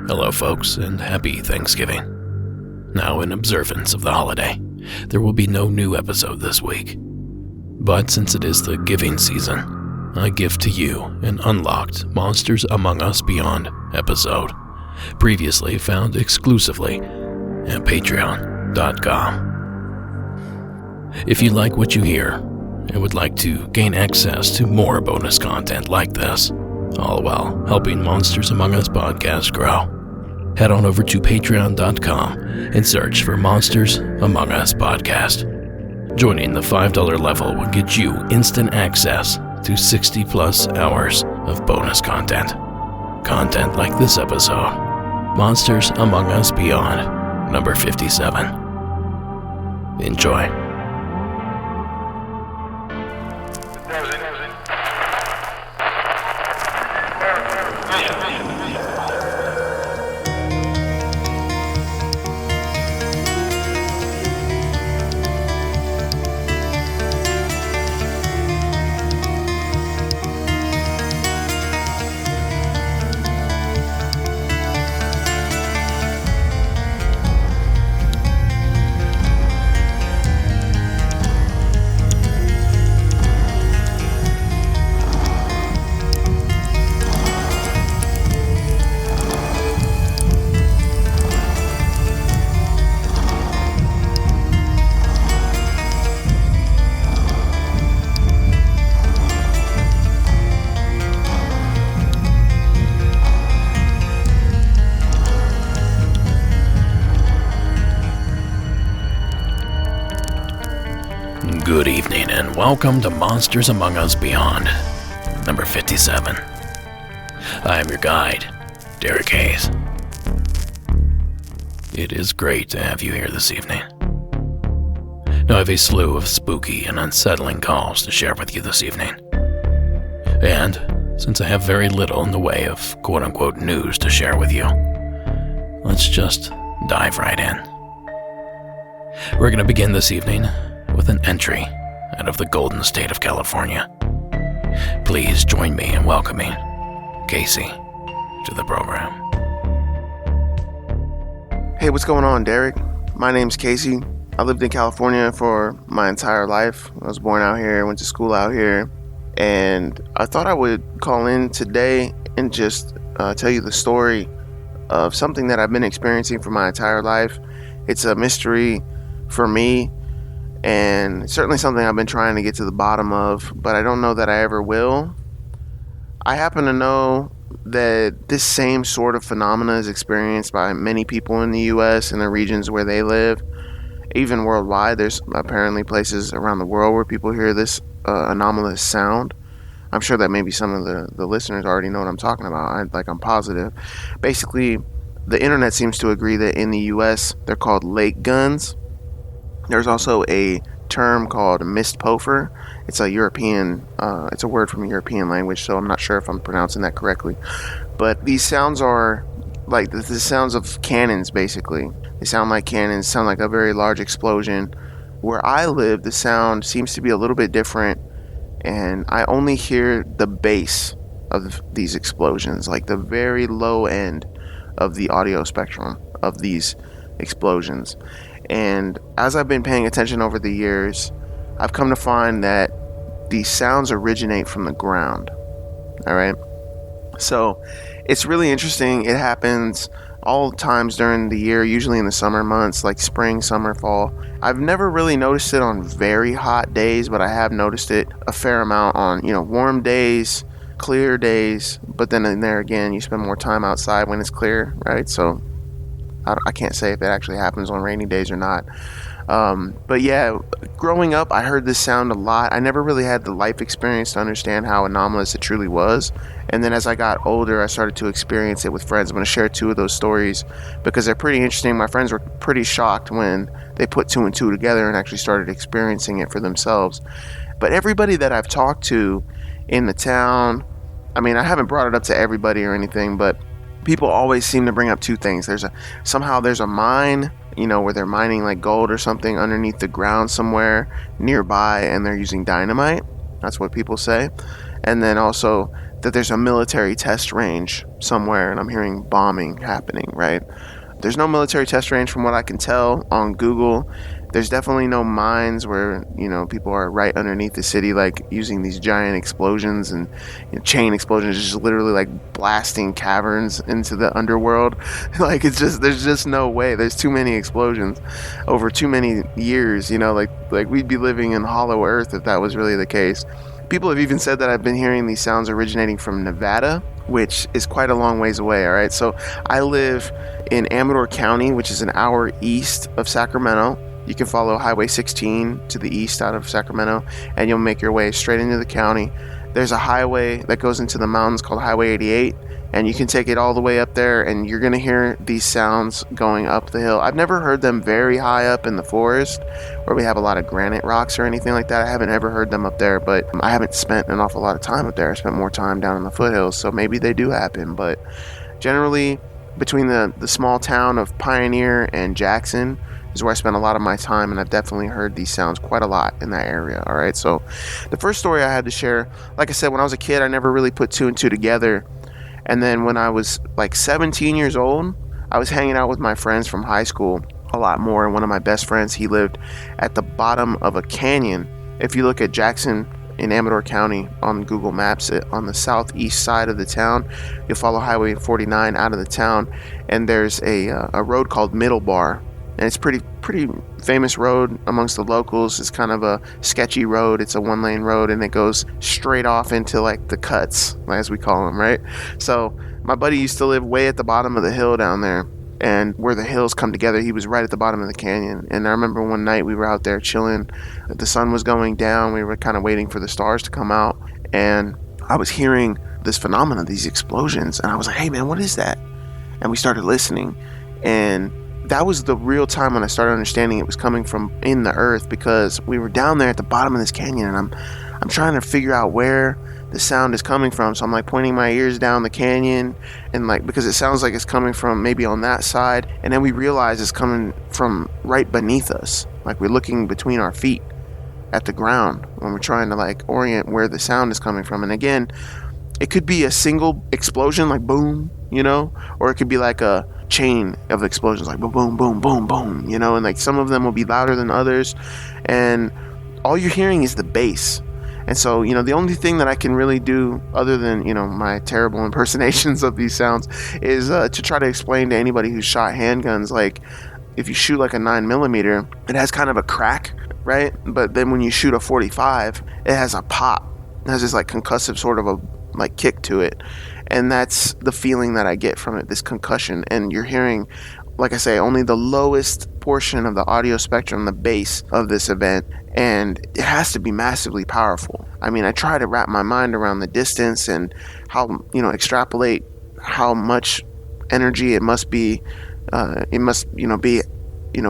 Hello folks, and happy Thanksgiving. Now, in observance of the holiday, there will be no new episode this week. But since it is the giving season, I give to you an unlocked Monsters Among Us Beyond episode, previously found exclusively at patreon.com. If you like what you hear and would like to gain access to more bonus content like this, all while helping Monsters Among Us podcast grow, head on over to patreon.com and search for Monsters Among Us podcast. Joining the $5 level will get you instant access to 60 plus hours of bonus content. Content like this episode, Monsters Among Us Beyond, number 57. Enjoy. Good evening and welcome to Monsters Among Us Beyond, number 57. I am your guide, Derek Hayes. It is great to have you here this evening. Now I have a slew of spooky and unsettling calls to share with you this evening. And since I have very little in the way of quote-unquote news to share with you, let's just dive right in. We're going to begin this evening with an entry out of the Golden State of California. Please join me in welcoming Casey to the program. Hey, what's going on, Derek? My name's Casey. I lived in California for my entire life. I was born out here, went to school out here, and I thought I would call in today and just tell you the story of something that I've been experiencing for my entire life. It's a mystery for me, and certainly something I've been trying to get to the bottom of, but I don't know that I ever will. I happen to know that this same sort of phenomena is experienced by many people in the U.S. and the regions where they live, even worldwide. There's apparently places around the world where people hear this anomalous sound. I'm sure that maybe some of the listeners already know what I'm talking about. I'm positive. Basically, the internet seems to agree that in the U.S. they're called lake guns. There's also a term called mist pofer. It's a European, it's a word from a European language, so I'm not sure if I'm pronouncing that correctly. But these sounds are like the sounds of cannons, basically. They sound like cannons, sound like a very large explosion. Where I live, the sound seems to be a little bit different, and I only hear the bass of these explosions, like the very low end of the audio spectrum of these explosions. And as I've been paying attention over the years, I've come to find that these sounds originate from the ground. All right. So it's really interesting. It happens all times during the year, usually in the summer months, like spring, summer, fall. I've never really noticed it on very hot days, but I have noticed it a fair amount on, warm days, clear days. But then in there again, you spend more time outside when it's clear, right? So I can't say if it actually happens on rainy days or not. But yeah, growing up, I heard this sound a lot. I never really had the life experience to understand how anomalous it truly was. And then as I got older, I started to experience it with friends. I'm going to share two of those stories because they're pretty interesting. My friends were pretty shocked when they put two and two together and actually started experiencing it for themselves. But everybody that I've talked to in the town, I mean, I haven't brought it up to everybody or anything, but people always seem to bring up two things. Somehow there's a mine, where they're mining like gold or something underneath the ground somewhere nearby, and they're using dynamite. That's what people say. And then also that there's a military test range somewhere, and I'm hearing bombing happening, right? There's no military test range from what I can tell on Google. There's definitely no mines where, people are right underneath the city, like using these giant explosions and chain explosions, just literally like blasting caverns into the underworld. Like there's just no way. There's too many explosions over too many years, like we'd be living in hollow earth if that was really the case. People have even said that I've been hearing these sounds originating from Nevada, which is quite a long ways away, all right? So I live in Amador County, which is an hour east of Sacramento. You can follow Highway 16 to the east out of Sacramento, and you'll make your way straight into the county. There's a highway that goes into the mountains called Highway 88, and you can take it all the way up there, and you're going to hear these sounds going up the hill. I've never heard them very high up in the forest where we have a lot of granite rocks or anything like that. I haven't ever heard them up there, but I haven't spent an awful lot of time up there. I spent more time down in the foothills, so maybe they do happen. But generally, between the small town of Pioneer and Jackson is where I spend a lot of my time, and I've definitely heard these sounds quite a lot in that area. All right, so the first story I had to share, like I said, when I was a kid, I never really put two and two together. And then when I was like 17 years old, I was hanging out with my friends from high school a lot more. And one of my best friends, he lived at the bottom of a canyon. If you look at Jackson in Amador County on Google Maps, on the southeast side of the town, you'll follow Highway 49 out of the town, and there's a road called Middle Bar. And it's pretty famous road amongst the locals. It's kind of a sketchy road. It's a one-lane road, and it goes straight off into like the cuts, as we call them, right? So my buddy used to live way at the bottom of the hill down there, and where the hills come together, he was right at the bottom of the canyon. And I remember one night we were out there chilling. The sun was going down. We were kind of waiting for the stars to come out, and I was hearing this phenomenon, these explosions, and I was like, hey man, what is that? And we started listening, and that was the real time when I started understanding it was coming from in the earth, because we were down there at the bottom of this canyon, and I'm trying to figure out where the sound is coming from. So I'm like pointing my ears down the canyon, and like, because it sounds like it's coming from maybe on that side, and then we realize it's coming from right beneath us. Like we're looking between our feet at the ground when we're trying to like orient where the sound is coming from. And again, it could be a single explosion, like boom, or it could be like a chain of explosions, like boom, boom, boom, boom, boom, and like some of them will be louder than others, and all you're hearing is the bass. And so, the only thing that I can really do other than, my terrible impersonations of these sounds is to try to explain to anybody who's shot handguns, like if you shoot like a 9mm, it has kind of a crack, right? But then when you shoot a 45, it has a pop. It has this like concussive sort of a like kick to it. And that's the feeling that I get from it, this concussion. And you're hearing, like I say, only the lowest portion of the audio spectrum, the bass of this event. And it has to be massively powerful. I mean, I try to wrap my mind around the distance and how, extrapolate how much energy it must be, be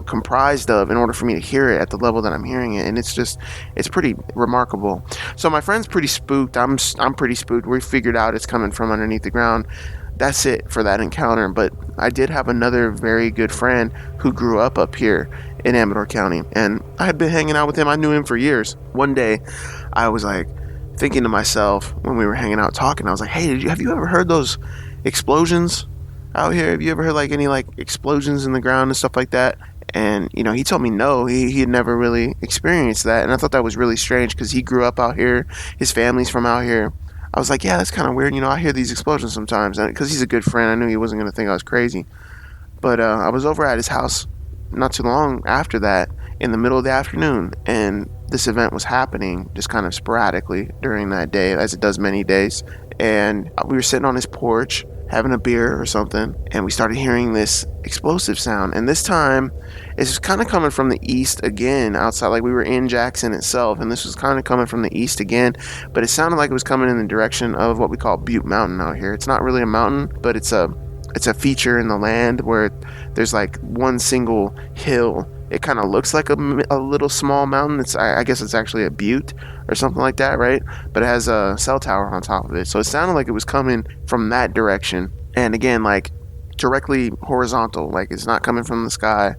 comprised of in order for me to hear it at the level that I'm hearing it. And it's pretty remarkable. So my friend's pretty spooked. I'm pretty spooked. We figured out it's coming from underneath the ground. That's it for that encounter. But I did have another very good friend who grew up here in Amador County, and I had been hanging out with him. I knew him for years. One day I was like thinking to myself when we were hanging out talking, I was like, hey, have you ever heard those explosions out here? Have you ever heard like any like explosions in the ground and stuff like that? And, he told me no, he had never really experienced that. And I thought that was really strange because he grew up out here. His family's from out here. I was like, yeah, that's kind of weird. I hear these explosions sometimes. And because he's a good friend, I knew he wasn't going to think I was crazy. But I was over at his house not too long after that in the middle of the afternoon. And this event was happening just kind of sporadically during that day, as it does many days. And we were sitting on his porch having a beer or something, and we started hearing this explosive sound. And this time it's kind of coming from the east again, outside. Like we were in Jackson itself, and this was kind of coming from the east again, but it sounded like it was coming in the direction of what we call Butte Mountain out here. It's not really a mountain, but it's a feature in the land where there's like one single hill. It kind of looks like a little small mountain. I guess it's actually a butte or something like that, right? But it has a cell tower on top of it. So it sounded like it was coming from that direction. And again, like directly horizontal, like it's not coming from the sky.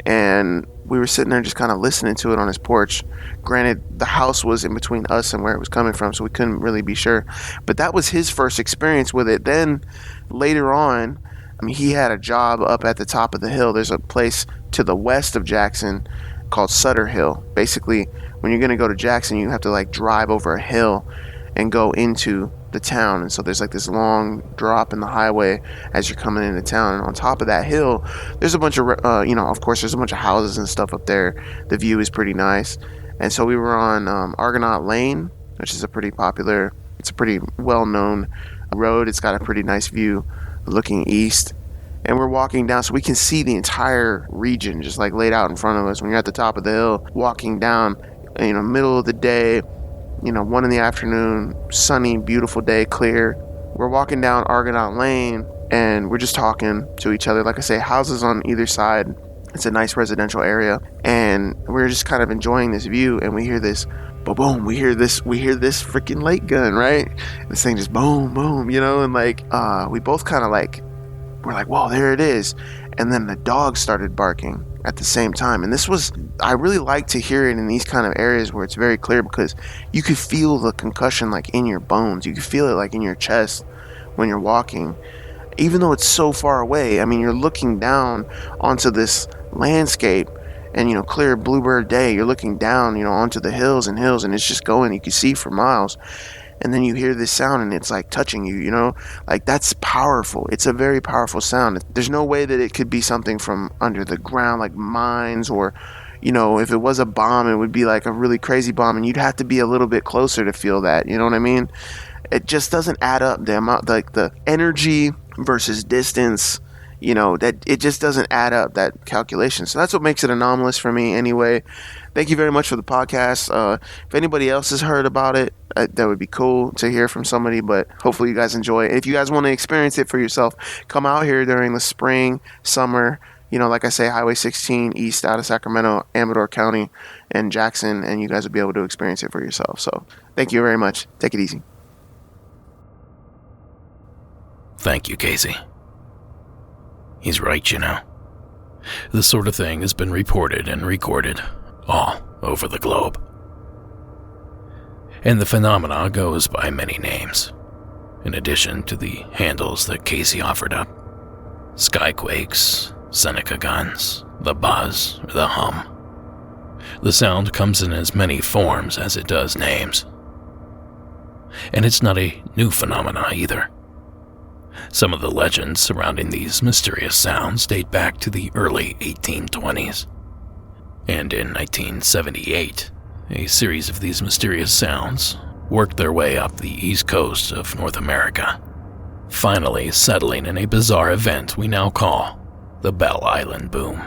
and we were sitting there just kind of listening to it on his porch. Granted, the house was in between us and where it was coming from, so we couldn't really be sure. But that was his first experience with it. Then later on, I mean, he had a job up at the top of the hill. There's a place to the west of Jackson called Sutter Hill. Basically, when you're going to go to Jackson, you have to like drive over a hill and go into the town. And so there's like this long drop in the highway as you're coming into town. And on top of that hill, there's a bunch of, of course, there's a bunch of houses and stuff up there. The view is pretty nice. And so we were on Argonaut Lane, which is it's a pretty well-known road. It's got a pretty nice view looking east. And we're walking down, so we can see the entire region just like laid out in front of us. When you're at the top of the hill, walking down, middle of the day, 1 in the afternoon, sunny, beautiful day, clear. We're walking down Argonaut Lane, and we're just talking to each other. Like I say, houses on either side. It's a nice residential area, and we're just kind of enjoying this view. And we hear this, boom! We hear this freaking light gun, right? This thing just boom, boom, and like we both kind of like. We're like, whoa, there it is. And then the dog started barking at the same time. And I really like to hear it in these kind of areas where it's very clear, because you could feel the concussion like in your bones. You could feel it like in your chest when you're walking. Even though it's so far away, I mean, you're looking down onto this landscape and, clear bluebird day. You're looking down, onto the hills, and it's just going. You can see for miles. And then you hear this sound and it's like touching you, like that's powerful. It's a very powerful sound. There's no way that it could be something from under the ground, like mines, or, if it was a bomb, it would be like a really crazy bomb, and you'd have to be a little bit closer to feel that. You know what I mean? It just doesn't add up. The amount, like the energy versus distance, that it just doesn't add up, that calculation. So that's what makes it anomalous for me anyway. Thank you very much for the podcast. If anybody else has heard about it, that would be cool to hear from somebody, but hopefully you guys enjoy it. If you guys want to experience it for yourself, come out here during the spring, summer, like I say, Highway 16 east out of Sacramento, Amador County, and Jackson, and you guys will be able to experience it for yourself. So thank you very much. Take it easy. Thank you, Casey. He's right, This sort of thing has been reported and recorded all over the globe. And the phenomena goes by many names, in addition to the handles that Casey offered up. Skyquakes, Seneca guns, the buzz, or the hum. The sound comes in as many forms as it does names. And it's not a new phenomena either. Some of the legends surrounding these mysterious sounds date back to the early 1820s. And in 1978, a series of these mysterious sounds worked their way up the east coast of North America, finally settling in a bizarre event we now call the Bell Island Boom.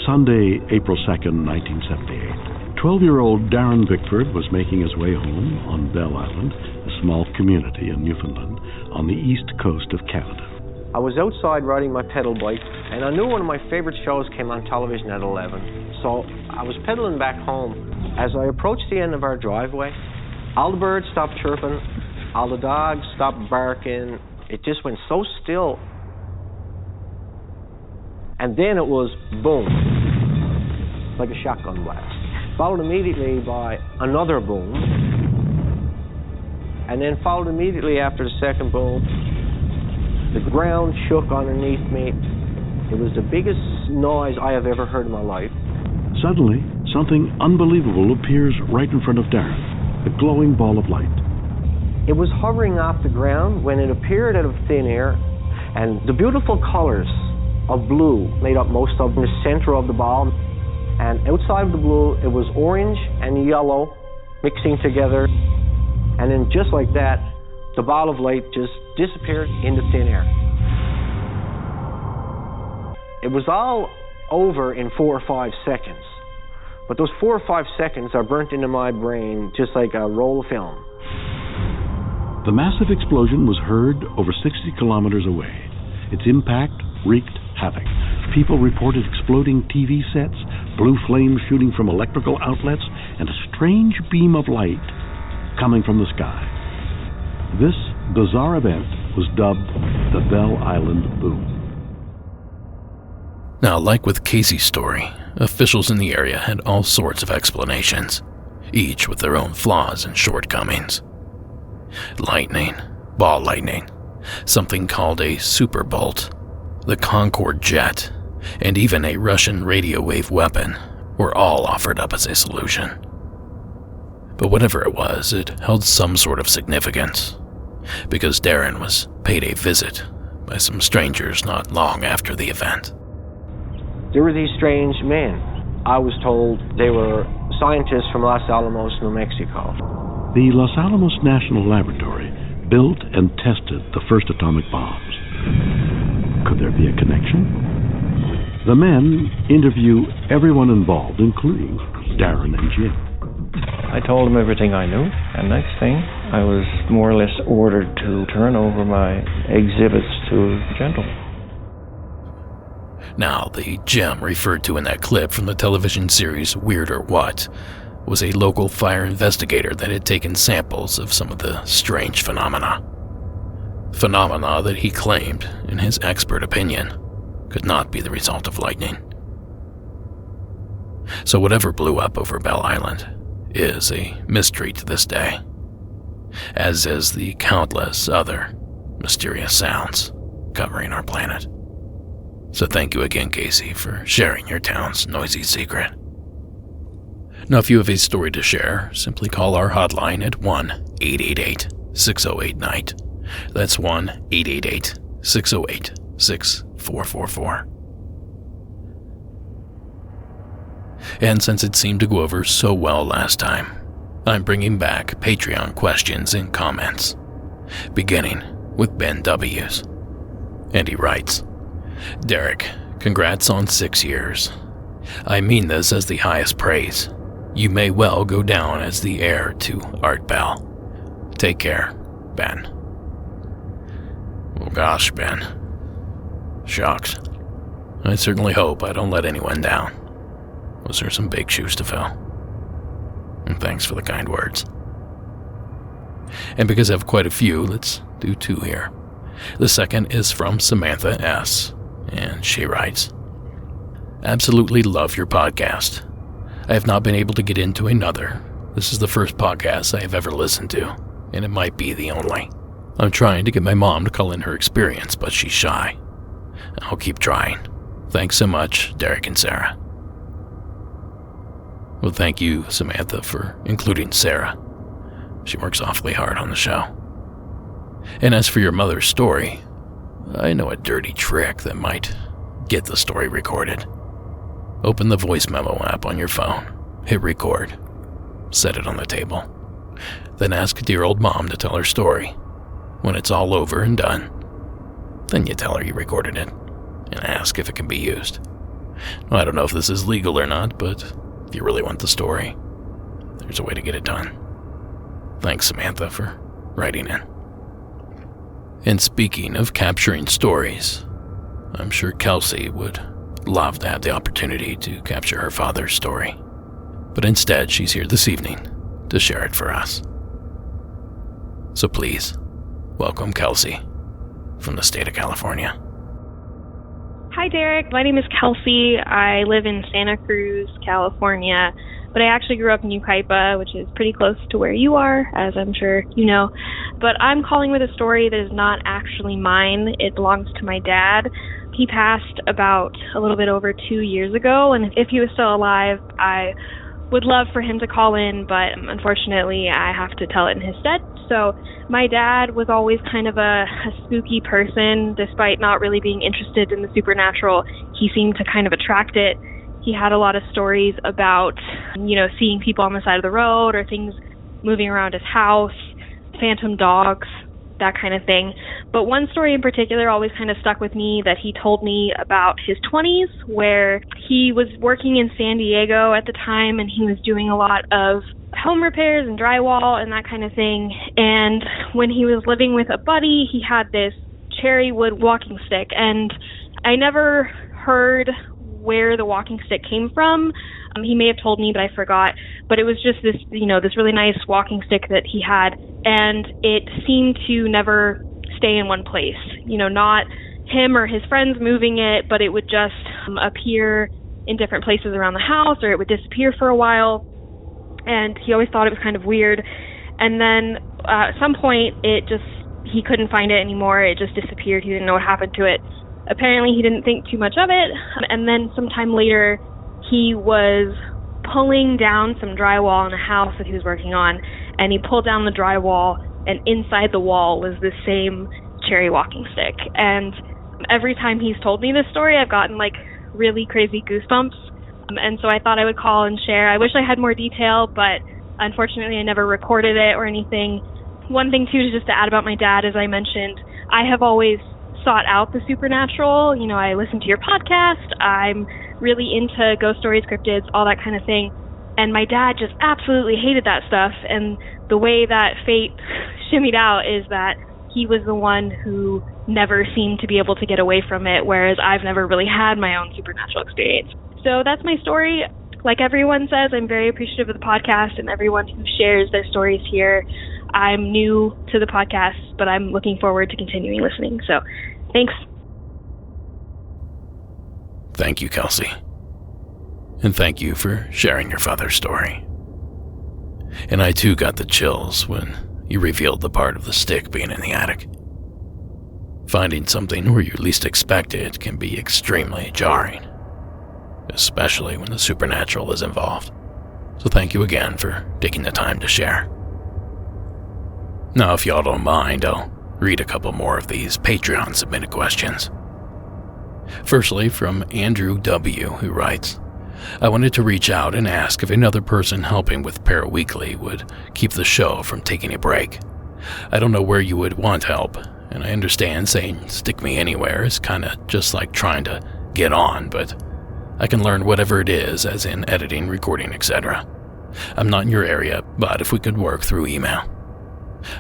Sunday, April 2nd, 1978. 12-year-old Darren Bickford was making his way home on Bell Island, a small community in Newfoundland, on the east coast of Canada. I was outside riding my pedal bike, and I knew one of my favorite shows came on television at 11. So I was pedaling back home. As I approached the end of our driveway, all the birds stopped chirping, all the dogs stopped barking. It just went so still. And then it was boom, like a shotgun blast, followed immediately by another boom, and then followed immediately after the second boom. The ground shook underneath me. It was the biggest noise I have ever heard in my life. Suddenly, something unbelievable appears right in front of Darren, a glowing ball of light. It was hovering off the ground when it appeared out of thin air, and the beautiful colors of blue made up most of the center of the ball, and outside of the blue it was orange and yellow mixing together, and then just like that the ball of light just disappeared into thin air. It was all over in 4 or 5 seconds, but those 4 or 5 seconds are burnt into my brain just like a roll of film. The massive explosion was heard over 60 kilometers away. Its impact wreaked havoc. People reported exploding TV sets, blue flames shooting from electrical outlets, and a strange beam of light coming from the sky. This bizarre event was dubbed the Bell Island Boom. Now, like with Casey's story, officials in the area had all sorts of explanations, each with their own flaws and shortcomings. Lightning, ball lightning, something called a superbolt, the Concorde jet, and even a Russian radio wave weapon were all offered up as a solution. But whatever it was, it held some sort of significance, because Darren was paid a visit by some strangers not long after the event. There were these strange men. I was told they were scientists from Los Alamos, New Mexico. The Los Alamos National Laboratory built and tested the first atomic bombs. Could there be a connection? The men interview everyone involved, including Darren and Jim. I told them everything I knew, and next thing, I was more or less ordered to turn over my exhibits to the gentleman. Now, the Jim referred to in that clip from the television series Weird or What was a local fire investigator that had taken samples of some of the strange phenomena. Phenomena that he claimed, in his expert opinion, could not be the result of lightning. So whatever blew up over Bell Island is a mystery to this day, as is the countless other mysterious sounds covering our planet. So thank you again, Casey, for sharing your town's noisy secret. Now, if you have a story to share, simply call our hotline at 1-888-608-NIGHT. That's 1-888-608-6444. And since it seemed to go over so well last time, I'm bringing back Patreon questions and comments, beginning with Ben W's. And he writes, Derek, congrats on 6 years. I mean this as the highest praise. You may well go down as the heir to Art Bell. Take care, Ben. Well, gosh, Ben. Shucks. I certainly hope I don't let anyone down. Those are some big shoes to fill. And thanks for the kind words. And because I have quite a few, let's do 2 here. The second is from Samantha S., and she writes, Absolutely love your podcast. I have not been able to get into another. This is the first podcast I have ever listened to, and it might be the only. I'm trying to get my mom to call in her experience, but she's shy. I'll keep trying. Thanks so much, Derek and Sarah. Well, thank you, Samantha, for including Sarah. She works awfully hard on the show. And as for your mother's story, I know a dirty trick that might get the story recorded. Open the voice memo app on your phone, hit record, set it on the table, then ask dear old mom to tell her story. When it's all over and done, then you tell her you recorded it and ask if it can be used. Well, I don't know if this is legal or not, but if you really want the story, there's a way to get it done. Thanks, Samantha, for writing in. And speaking of capturing stories, I'm sure Kelsey would love to have the opportunity to capture her father's story. But instead, she's here this evening to share it for us. So please, welcome Kelsey from the state of California. Hi, Derek. My name is Kelsey. I live in Santa Cruz, California, but I actually grew up in Yucaipa, which is pretty close to where you are, as I'm sure you know. But I'm calling with a story that is not actually mine. It belongs to my dad. He passed about a little bit over 2 years ago, and if he was still alive, I would love for him to call in, but unfortunately, I have to tell it in his stead. So my dad was always kind of a spooky person. Despite not really being interested in the supernatural, he seemed to kind of attract it. He had a lot of stories about, seeing people on the side of the road or things moving around his house, phantom dogs, that kind of thing. But one story in particular always kind of stuck with me that he told me about his 20s, where he was working in San Diego at the time, and he was doing a lot of home repairs and drywall and that kind of thing. And when he was living with a buddy, he had this cherry wood walking stick, and I never heard where the walking stick came from. He may have told me, but I forgot. But it was just this, this really nice walking stick that he had, and it seemed to never stay in one place. Not him or his friends moving it, but it would just appear in different places around the house, or it would disappear for a while. And he always thought it was kind of weird. And then at some point, he couldn't find it anymore. It just disappeared. He didn't know what happened to it. Apparently, he didn't think too much of it. And then sometime later, he was pulling down some drywall in a house that he was working on. And he pulled down the drywall, and inside the wall was the same cherry walking stick. And every time he's told me this story, I've gotten like really crazy goosebumps. And so I thought I would call and share. I wish I had more detail, but unfortunately I never recorded it or anything. One thing too, just to add about my dad, as I mentioned, I have always sought out the supernatural. You know, I listen to your podcast. I'm really into ghost stories, cryptids, all that kind of thing. And my dad just absolutely hated that stuff. And the way that fate shimmied out is that he was the one who never seemed to be able to get away from it, whereas I've never really had my own supernatural experience. So that's my story. Like everyone says, I'm very appreciative of the podcast and everyone who shares their stories here. I'm new to the podcast, but I'm looking forward to continuing listening. So thanks. Thank you, Kelsey. And thank you for sharing your father's story. And I too got the chills when you revealed the part of the stick being in the attic. Finding something where you least expect it can be extremely jarring, especially when the supernatural is involved. So thank you again for taking the time to share. Now, if y'all don't mind, I'll read a couple more of these Patreon submitted questions. Firstly, from Andrew W., who writes, I wanted to reach out and ask if another person helping with Paraweekly would keep the show from taking a break. I don't know where you would want help, and I understand saying stick me anywhere is kinda just like trying to get on, but I can learn whatever it is, as in editing, recording, etc. I'm not in your area, but if we could work through email.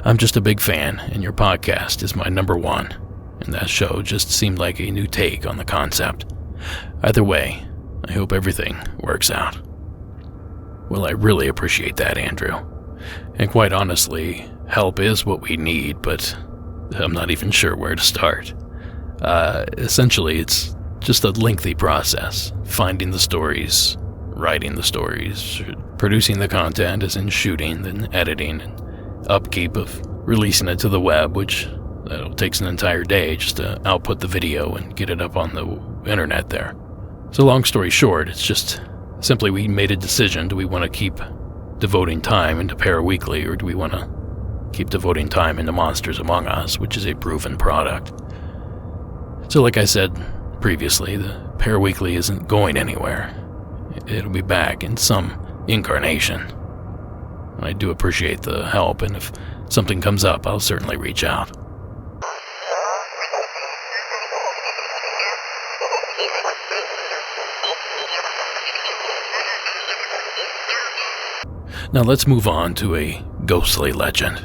I'm just a big fan, and your podcast is my number one, and that show just seemed like a new take on the concept. Either way, I hope everything works out. Well, I really appreciate that, Andrew. And quite honestly, help is what we need, but I'm not even sure where to start. Essentially, it's just a lengthy process. Finding the stories, writing the stories, producing the content, as in shooting, then editing, and upkeep of releasing it to the web, which takes an entire day just to output the video and get it up on the internet there. So long story short, it's just simply we made a decision. Do we want to keep devoting time into Paraweekly, or do we want to keep devoting time into Monsters Among Us, which is a proven product? So like I said previously, the Paraweekly isn't going anywhere. It'll be back in some incarnation. I do appreciate the help, and if something comes up, I'll certainly reach out. Now let's move on to a ghostly legend.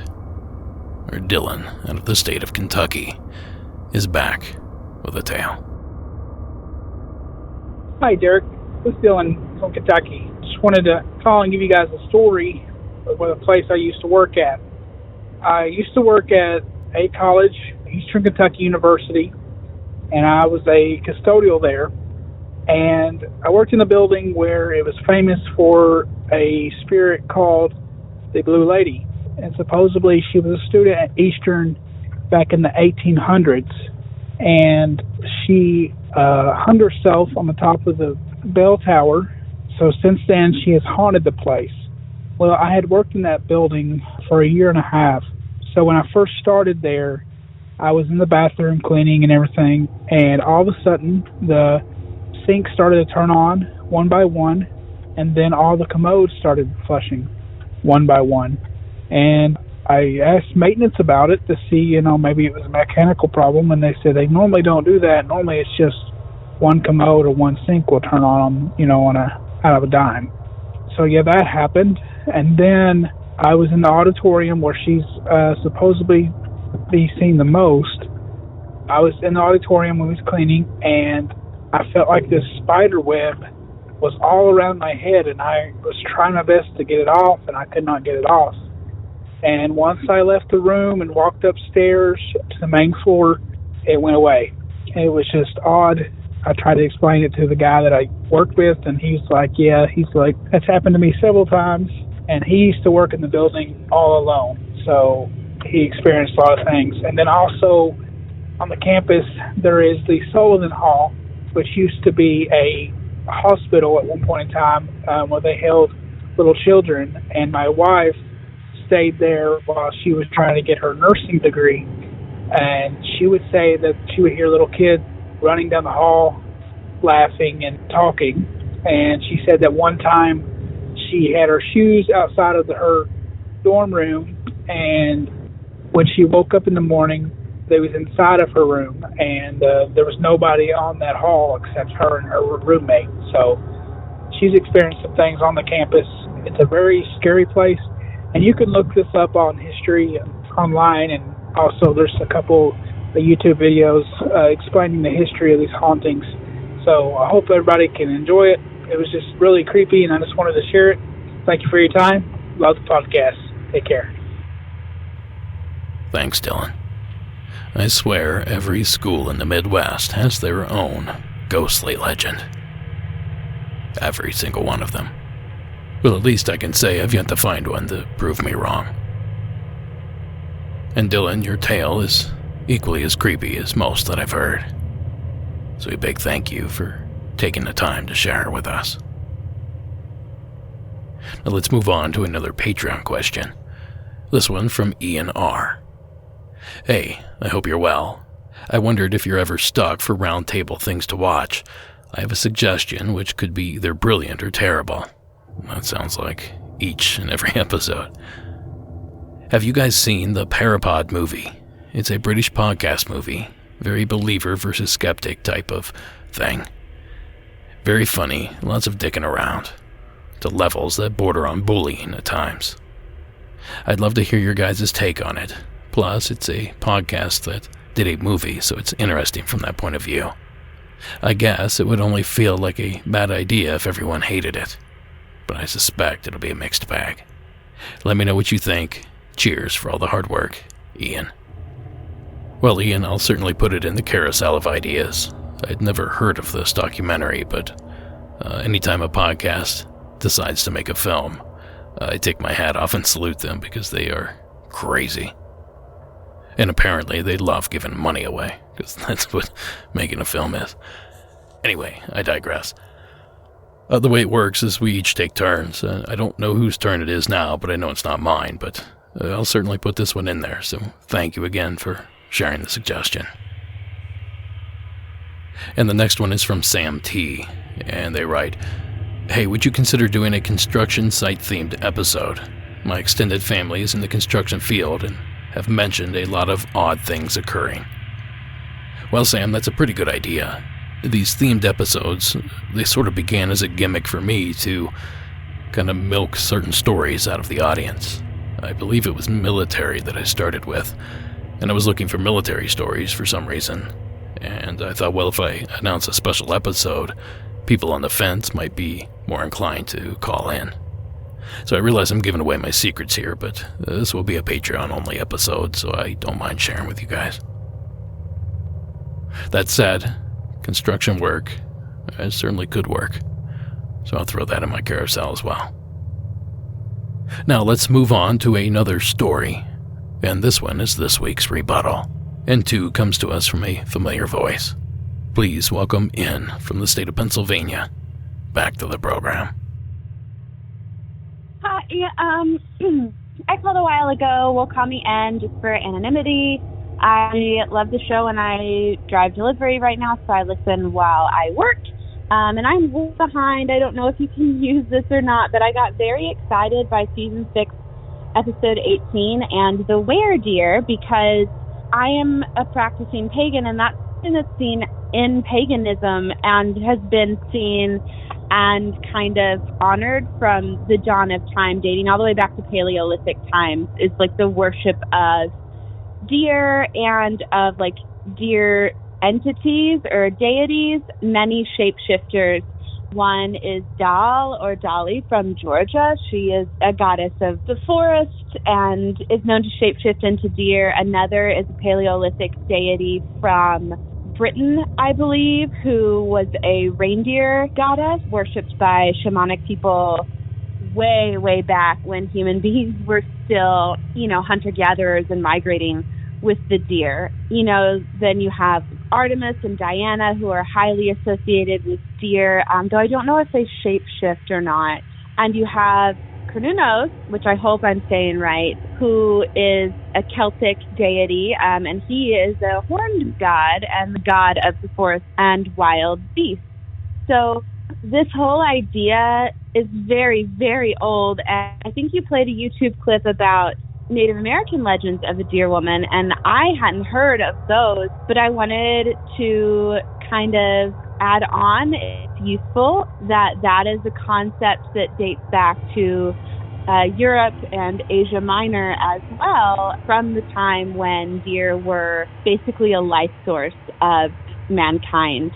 Dylan, out of the state of Kentucky, is back with a tale. Hi, Derek. This is Dylan from Kentucky. Just wanted to call and give you guys a story of a place I used to work at. I used to work at a college, Eastern Kentucky University, and I was a custodial there. And I worked in a building where it was famous for a spirit called the Blue Lady. And supposedly she was a student at Eastern back in the 1800s. And she hung herself on the top of the bell tower. So since then, she has haunted the place. Well, I had worked in that building for a year and a half. So when I first started there, I was in the bathroom cleaning and everything. And all of a sudden, the sink started to turn on one by one, and then all the commodes started flushing one by one. And I asked maintenance about it to see, maybe it was a mechanical problem, and they said they normally don't do that. Normally it's just one commode or one sink will turn on, out of a dime. So yeah, that happened. And then I was in the auditorium where she's supposedly be seen the most. I was in the auditorium when we was cleaning, and I felt like this spider web was all around my head, and I was trying my best to get it off, and I could not get it off. And once I left the room and walked upstairs to the main floor, it went away. It was just odd I tried to explain it to the guy that I worked with, and he's like, that's happened to me several times. And he used to work in the building all alone, so he experienced a lot of things. And then also on the campus, there is the Sullivan Hall, which used to be a hospital at one point in time where they held little children. And my wife stayed there while she was trying to get her nursing degree. And she would say that she would hear little kids running down the hall, laughing and talking. And she said that one time she had her shoes outside of her dorm room, and when she woke up in the morning, they was inside of her room, and there was nobody on that hall except her and her roommate. So she's experienced some things on the campus. It's a very scary place, and you can look this up on history online, and also there's a couple of YouTube videos explaining the history of these hauntings. So I hope everybody can enjoy it. It was just really creepy, and I just wanted to share it. Thank you for your time. Love the podcast. Take care. Thanks, Dylan. I swear every school in the Midwest has their own ghostly legend. Every single one of them. Well, at least I can say I've yet to find one to prove me wrong. And Dylan, your tale is equally as creepy as most that I've heard. So a big thank you for taking the time to share it with us. Now let's move on to another Patreon question. This one from Ian R. Hey, I hope you're well. I wondered if you're ever stuck for round table things to watch. I have a suggestion which could be either brilliant or terrible. That sounds like each and every episode. Have you guys seen the Parapod movie? It's a British podcast movie. Very believer versus skeptic type of thing. Very funny, lots of dicking around. To levels that border on bullying at times. I'd love to hear your guys' take on it. Plus, it's a podcast that did a movie, so it's interesting from that point of view. I guess it would only feel like a bad idea if everyone hated it. But I suspect it'll be a mixed bag. Let me know what you think. Cheers for all the hard work, Ian. Well, Ian, I'll certainly put it in the carousel of ideas. I'd never heard of this documentary, but anytime a podcast decides to make a film, I take my hat off and salute them because they are crazy. And apparently they love giving money away, because that's what making a film is. Anyway, I digress. The way it works is we each take turns. I don't know whose turn it is now, but I know it's not mine, but I'll certainly put this one in there, so thank you again for sharing the suggestion. And the next one is from Sam T, and they write, Hey, would you consider doing a construction site-themed episode? My extended family is in the construction field and have mentioned a lot of odd things occurring. Well, Sam, that's a pretty good idea. These themed episodes, they sort of began as a gimmick for me to kind of milk certain stories out of the audience. I believe it was military that I started with, and I was looking for military stories for some reason. And I thought, well, if I announce a special episode, people on the fence might be more inclined to call in. So I realize I'm giving away my secrets here, but this will be a Patreon-only episode, so I don't mind sharing with you guys. That said, construction work certainly could work, so I'll throw that in my carousel as well. Now let's move on to another story, and this one is this week's rebuttal, and 2 comes to us from a familiar voice. Please welcome in from the state of Pennsylvania. Back to the program. Hi, I called a while ago. We'll call me N just for anonymity. I love the show and I drive delivery right now, so I listen while I work. And I'm way behind. I don't know if you can use this or not, but I got very excited by season 6, episode 18, and the were-deer, because I am a practicing pagan, and that's something that's seen in paganism and has been seen and kind of honored from the dawn of time, dating all the way back to Paleolithic times, is like the worship of deer and of like deer entities or deities, many shapeshifters. One is Dal or Dolly from Georgia. She is a goddess of the forest and is known to shapeshift into deer. Another is a Paleolithic deity from Britain, I believe, who was a reindeer goddess worshipped by shamanic people way, way back when human beings were still, hunter-gatherers and migrating with the deer. Then you have Artemis and Diana, who are highly associated with deer, though I don't know if they shapeshift or not. And you have Cernunnos, which I hope I'm saying right, who is a Celtic deity, and he is a horned god and the god of the forest and wild beasts. So this whole idea is very, very old, and I think you played a YouTube clip about Native American legends of a deer woman, and I hadn't heard of those, but I wanted to kind of add on, it's useful, that is a concept that dates back to Europe and Asia Minor as well, from the time when deer were basically a life source of mankind.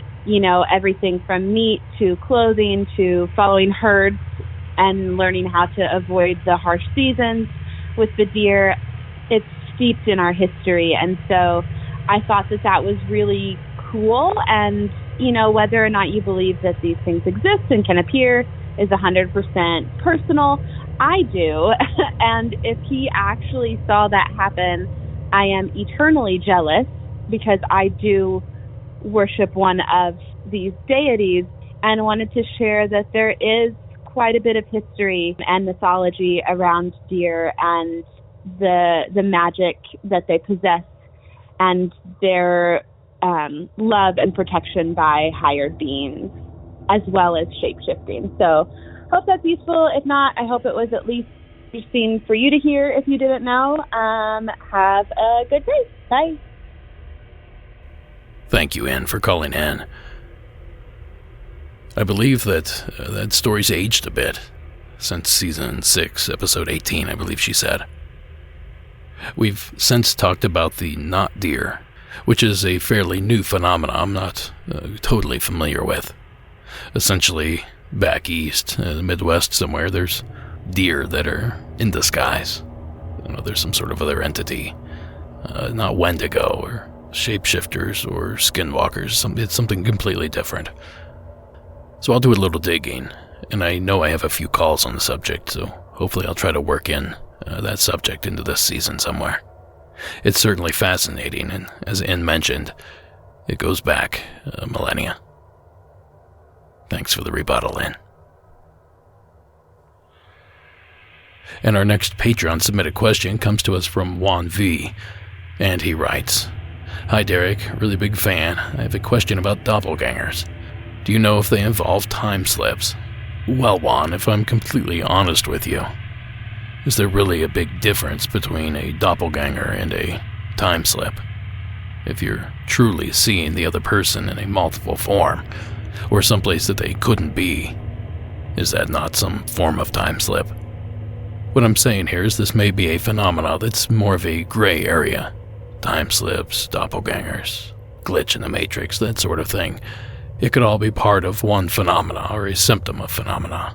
Everything from meat to clothing to following herds and learning how to avoid the harsh seasons with the deer. It's steeped in our history, and so I thought that was really cool. And whether or not you believe that these things exist and can appear is 100% personal. I do. And if he actually saw that happen, I am eternally jealous, because I do worship one of these deities, and wanted to share that there is quite a bit of history and mythology around deer and the magic that they possess and their love and protection by higher beings, as well as shape-shifting. So hope that's useful. If not, I hope it was at least interesting for you to hear if you didn't know. Have a good day. Bye. Thank you, Ann, for calling in. I believe that story's aged a bit since season 6, episode 18, I believe she said. We've since talked about the not deer, which is a fairly new phenomenon I'm not totally familiar with. Essentially, back east, in the Midwest somewhere, there's deer that are in disguise. There's some sort of other entity, not Wendigo or shapeshifters or skinwalkers. It's something completely different. So I'll do a little digging, and I know I have a few calls on the subject, so hopefully I'll try to work in that subject into this season somewhere. It's certainly fascinating, and as Ann mentioned, it goes back millennia. Thanks for the rebuttal, Ann. And our next Patreon submitted question comes to us from Juan V, and he writes, "Hi Derek, really big fan. I have a question about doppelgangers. Do you know if they involve time slips?" Well, Juan, if I'm completely honest with you, is there really a big difference between a doppelganger and a time slip? If you're truly seeing the other person in a multiple form, or someplace that they couldn't be, is that not some form of time slip? What I'm saying here is this may be a phenomenon that's more of a gray area. Time slips, doppelgangers, glitch in the matrix, that sort of thing. It could all be part of one phenomena or a symptom of phenomena.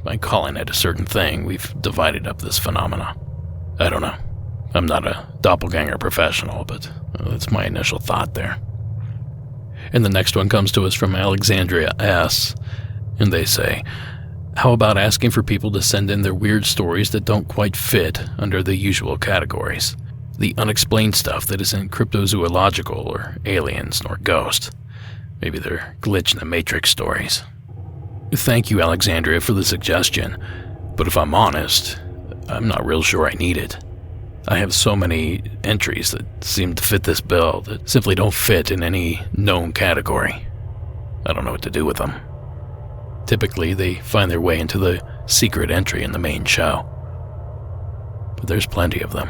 By calling it a certain thing, we've divided up this phenomena. I don't know. I'm not a doppelganger professional, but that's my initial thought there. And the next one comes to us from Alexandria S., and they say, "How about asking for people to send in their weird stories that don't quite fit under the usual categories? The unexplained stuff that isn't cryptozoological or aliens nor ghosts. Maybe they're glitch in the matrix stories." Thank you, Alexandria, for the suggestion, but if I'm honest, I'm not real sure I need it. I have so many entries that seem to fit this bill that simply don't fit in any known category. I don't know what to do with them. Typically, they find their way into the secret entry in the main show, but there's plenty of them.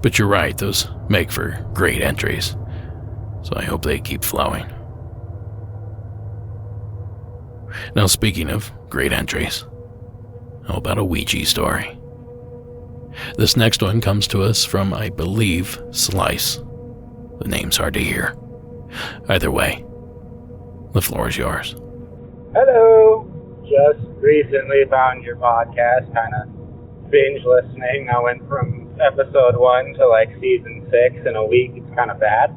But you're right, those make for great entries, so I hope they keep flowing. Now, speaking of great entries, how about a Ouija story? This next one comes to us from, I believe, Slice. The name's hard to hear. Either way, the floor is yours. Hello. Just recently found your podcast, kind of binge listening. I went from episode 1 to like season 6 in a week. It's kind of bad.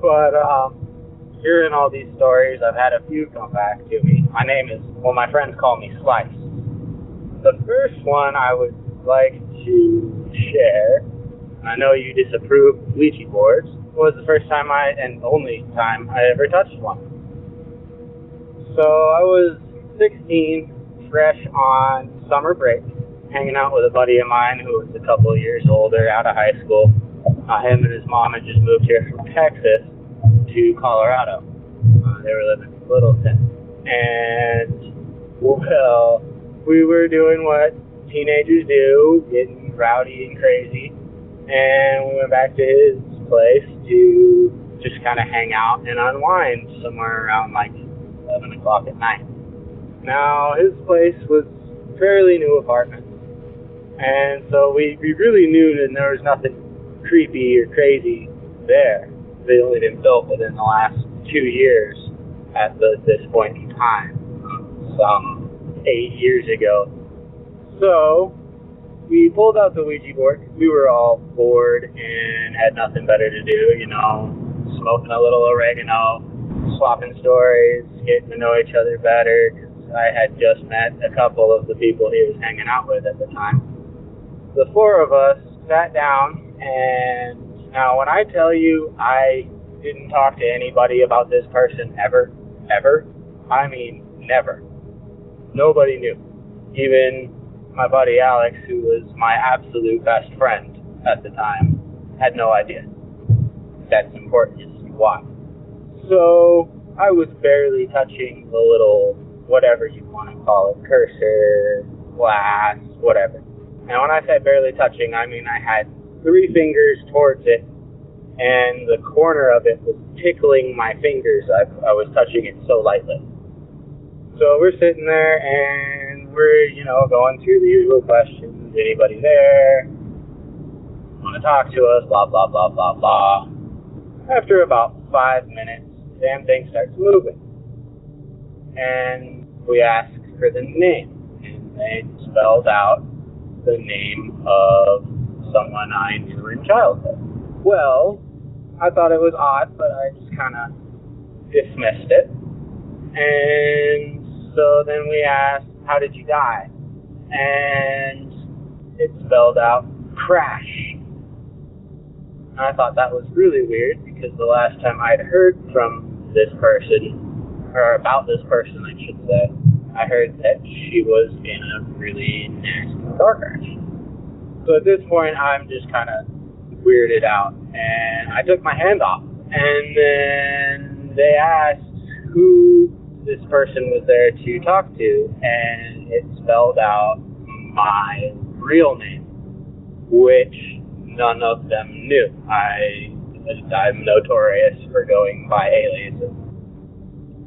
But hearing all these stories, I've had a few come back to me. My friends call me Slice. The first one I would like to share, I know you disapprove of Ouija boards, was the first time and only time I ever touched one. So I was 16, fresh on summer break, hanging out with a buddy of mine who was a couple of years older, out of high school. Him and his mom had just moved here from Texas to Colorado. They were living in Littleton. And, well, we were doing what teenagers do, getting rowdy and crazy. And we went back to his place to just kind of hang out and unwind somewhere around like 11 o'clock at night. Now, his place was fairly new apartment. And so we really knew that there was nothing creepy or crazy there. They only been built within the last 2 years at this point in time, some 8 years ago. So we pulled out the Ouija board. We were all bored and had nothing better to do, smoking a little oregano, swapping stories, getting to know each other better, because I had just met a couple of the people he was hanging out with at the time. The 4 of us sat down, and now when I tell you I didn't talk to anybody about this person ever, I mean never. Nobody knew. Even my buddy Alex, who was my absolute best friend at the time, had no idea. That's important to see why. So I was barely touching the little, whatever you want to call it, cursor, glass, whatever. And when I say barely touching, I mean I had 3 fingers towards it, and the corner of it was tickling my fingers. I was touching it so lightly. So we're sitting there, and we're, going through the usual questions. Anybody there? Want to talk to us? Blah, blah, blah, blah, blah. After about 5 minutes, the damn thing starts moving. And we asked for the name, and they spelled out the name of someone I knew in childhood. Well, I thought it was odd, but I just kind of dismissed it. And so then we asked, how did you die? And it spelled out crash. And I thought that was really weird, because the last time I'd heard from this person, or about this person I should say, I heard that she was in a really nasty car crash. So at this point, I'm just kind of weirded out, and I took my hand off. And then they asked who this person was there to talk to, and it spelled out my real name, which none of them knew. I'm notorious for going by aliases.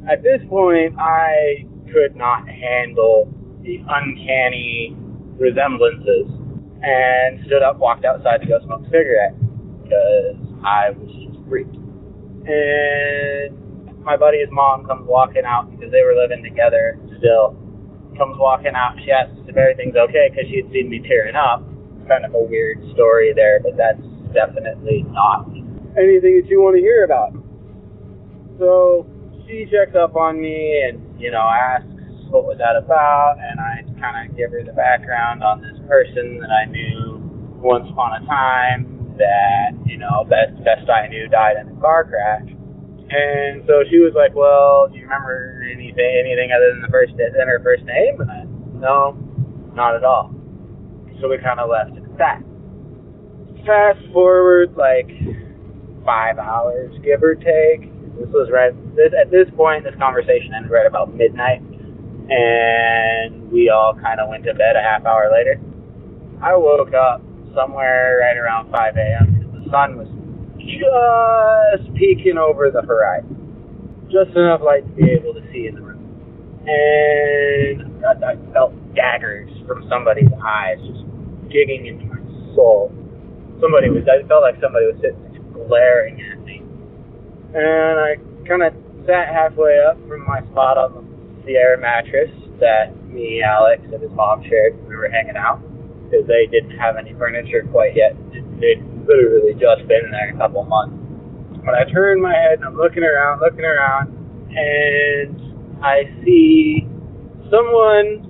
At this point, I could not handle the uncanny resemblances and stood up, walked outside to go smoke a cigarette, because I was just freaked. And my buddy's mom comes walking out, because they were living together still, comes walking out. She asks if everything's okay, because she had seen me tearing up. Kind of a weird story there, but that's definitely not anything that you want to hear about. So she checks up on me and, asks what was that about, and I kind of give her the background on this person that I knew once upon a time that, best I knew died in a car crash. And so she was like, well, do you remember anything other than her first name? And I, no, not at all. So we kind of left it at that. Fast forward like 5 hours, give or take. At this point, this conversation ended right about midnight, and we all kind of went to bed a half hour later. I woke up somewhere right around 5 a.m. because the sun was just peeking over the horizon. Just enough light to be able to see in the room. And I felt daggers from somebody's eyes just digging into my soul. I felt like somebody was sitting glaring at me. And I kind of sat halfway up from my spot on the air mattress that me, Alex, and his mom shared when we were hanging out. because they didn't have any furniture quite yet. They'd literally just been there a couple months. But I turn my head and I'm looking around, and I see someone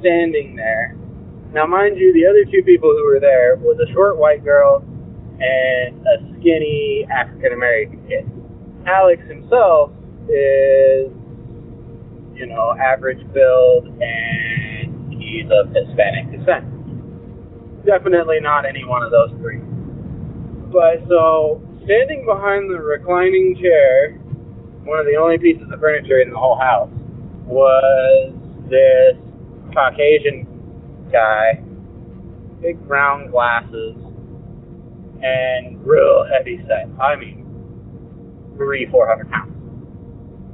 standing there. Now, mind you, the other two people who were there was a short white girl and a skinny African-American kid. Alex himself is, average build, and he's of Hispanic descent. Definitely not any one of those three. But so, standing behind the reclining chair, one of the only pieces of furniture in the whole house, was this Caucasian guy, big brown glasses, and real heavy set. I mean, 300-400 pounds.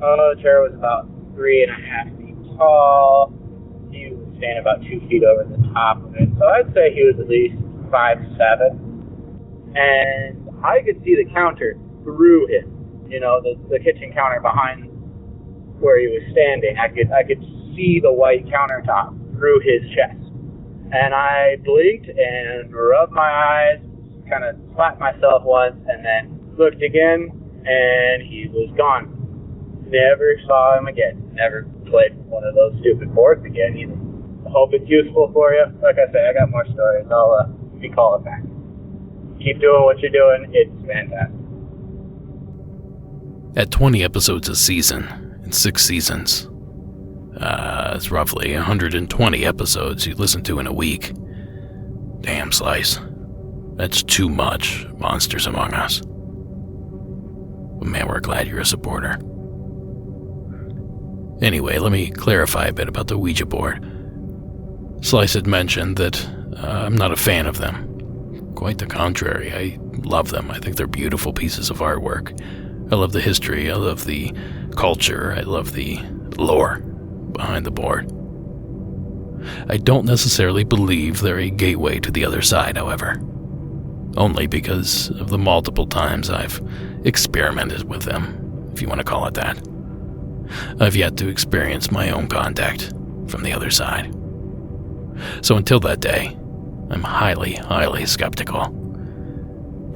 The chair was about 3.5 feet tall. He was standing about 2 feet over the top of it. So I'd say he was at least 5'7". And I could see the counter through him. The kitchen counter behind where he was standing. I could see the white countertop through his chest. And I blinked and rubbed my eyes, kind of slapped myself once, and then looked again, and he was gone. Never saw him again. Never played one of those stupid boards again either. I hope it's useful for you. Like I say, I got more stories. I'll be calling back. Keep doing what you're doing. It's fantastic. At 20 episodes a season, in 6 seasons, it's roughly 120 episodes you listen to in a week. Damn, Slice. That's too much, Monsters Among Us. But man, we're glad you're a supporter. Anyway, let me clarify a bit about the Ouija board. Slice had mentioned that I'm not a fan of them. Quite the contrary, I love them. I think they're beautiful pieces of artwork. I love the history, I love the culture, I love the lore behind the board. I don't necessarily believe they're a gateway to the other side, however. Only because of the multiple times I've experimented with them, if you want to call it that. I've yet to experience my own contact from the other side. So until that day, I'm highly, highly skeptical.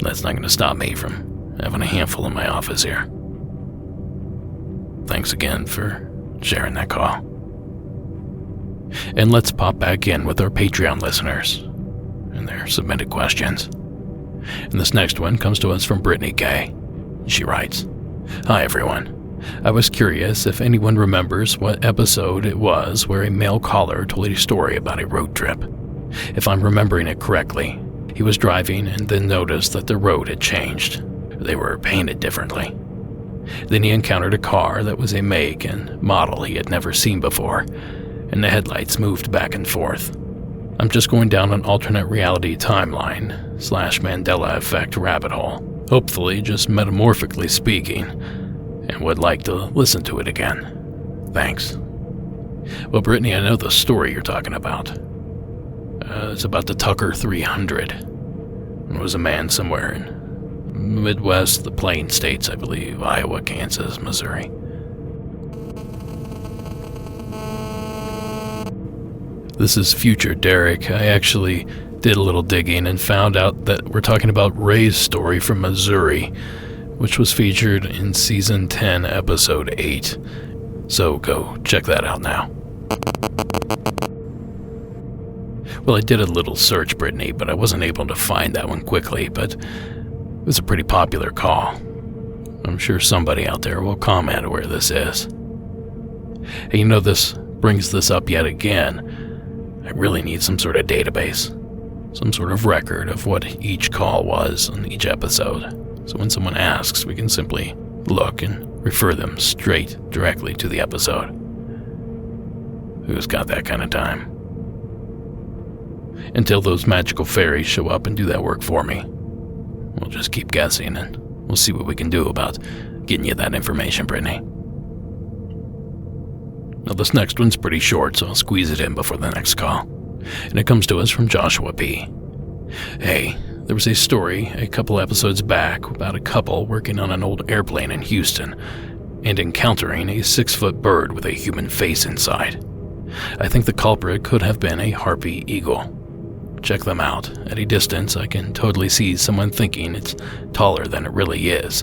That's not going to stop me from having a handful in my office here. Thanks again for sharing that call. And let's pop back in with our Patreon listeners and their submitted questions. And this next one comes to us from Brittany K. She writes, "Hi everyone. I was curious if anyone remembers what episode it was where a male caller told a story about a road trip. If I'm remembering it correctly, he was driving and then noticed that the road had changed. They were painted differently. Then he encountered a car that was a make and model he had never seen before, and the headlights moved back and forth. I'm just going down an alternate reality timeline / Mandela effect rabbit hole, hopefully just metamorphically speaking, and would like to listen to it again. Thanks." Well, Brittany, I know the story you're talking about. It's about the Tucker 300. It was a man somewhere in Midwest, the Plain States, I believe, Iowa, Kansas, Missouri. This is future Derek. I actually did a little digging and found out that we're talking about Ray's story from Missouri, which was featured in Season 10, Episode 8. So go check that out now. Well, I did a little search, Brittany, but I wasn't able to find that one quickly, but it was a pretty popular call. I'm sure somebody out there will comment where this is. Hey, this brings this up yet again. I really need some sort of database, some sort of record of what each call was on each episode. So when someone asks, we can simply look and refer them directly to the episode. Who's got that kind of time? Until those magical fairies show up and do that work for me, we'll just keep guessing and we'll see what we can do about getting you that information, Brittany. Now this next one's pretty short, so I'll squeeze it in before the next call. And it comes to us from Joshua P. "Hey, there was a story a couple episodes back about a couple working on an old airplane in Houston and encountering a 6-foot bird with a human face inside. I think the culprit could have been a harpy eagle. check them out. At a distance, I can totally see someone thinking it's taller than it really is,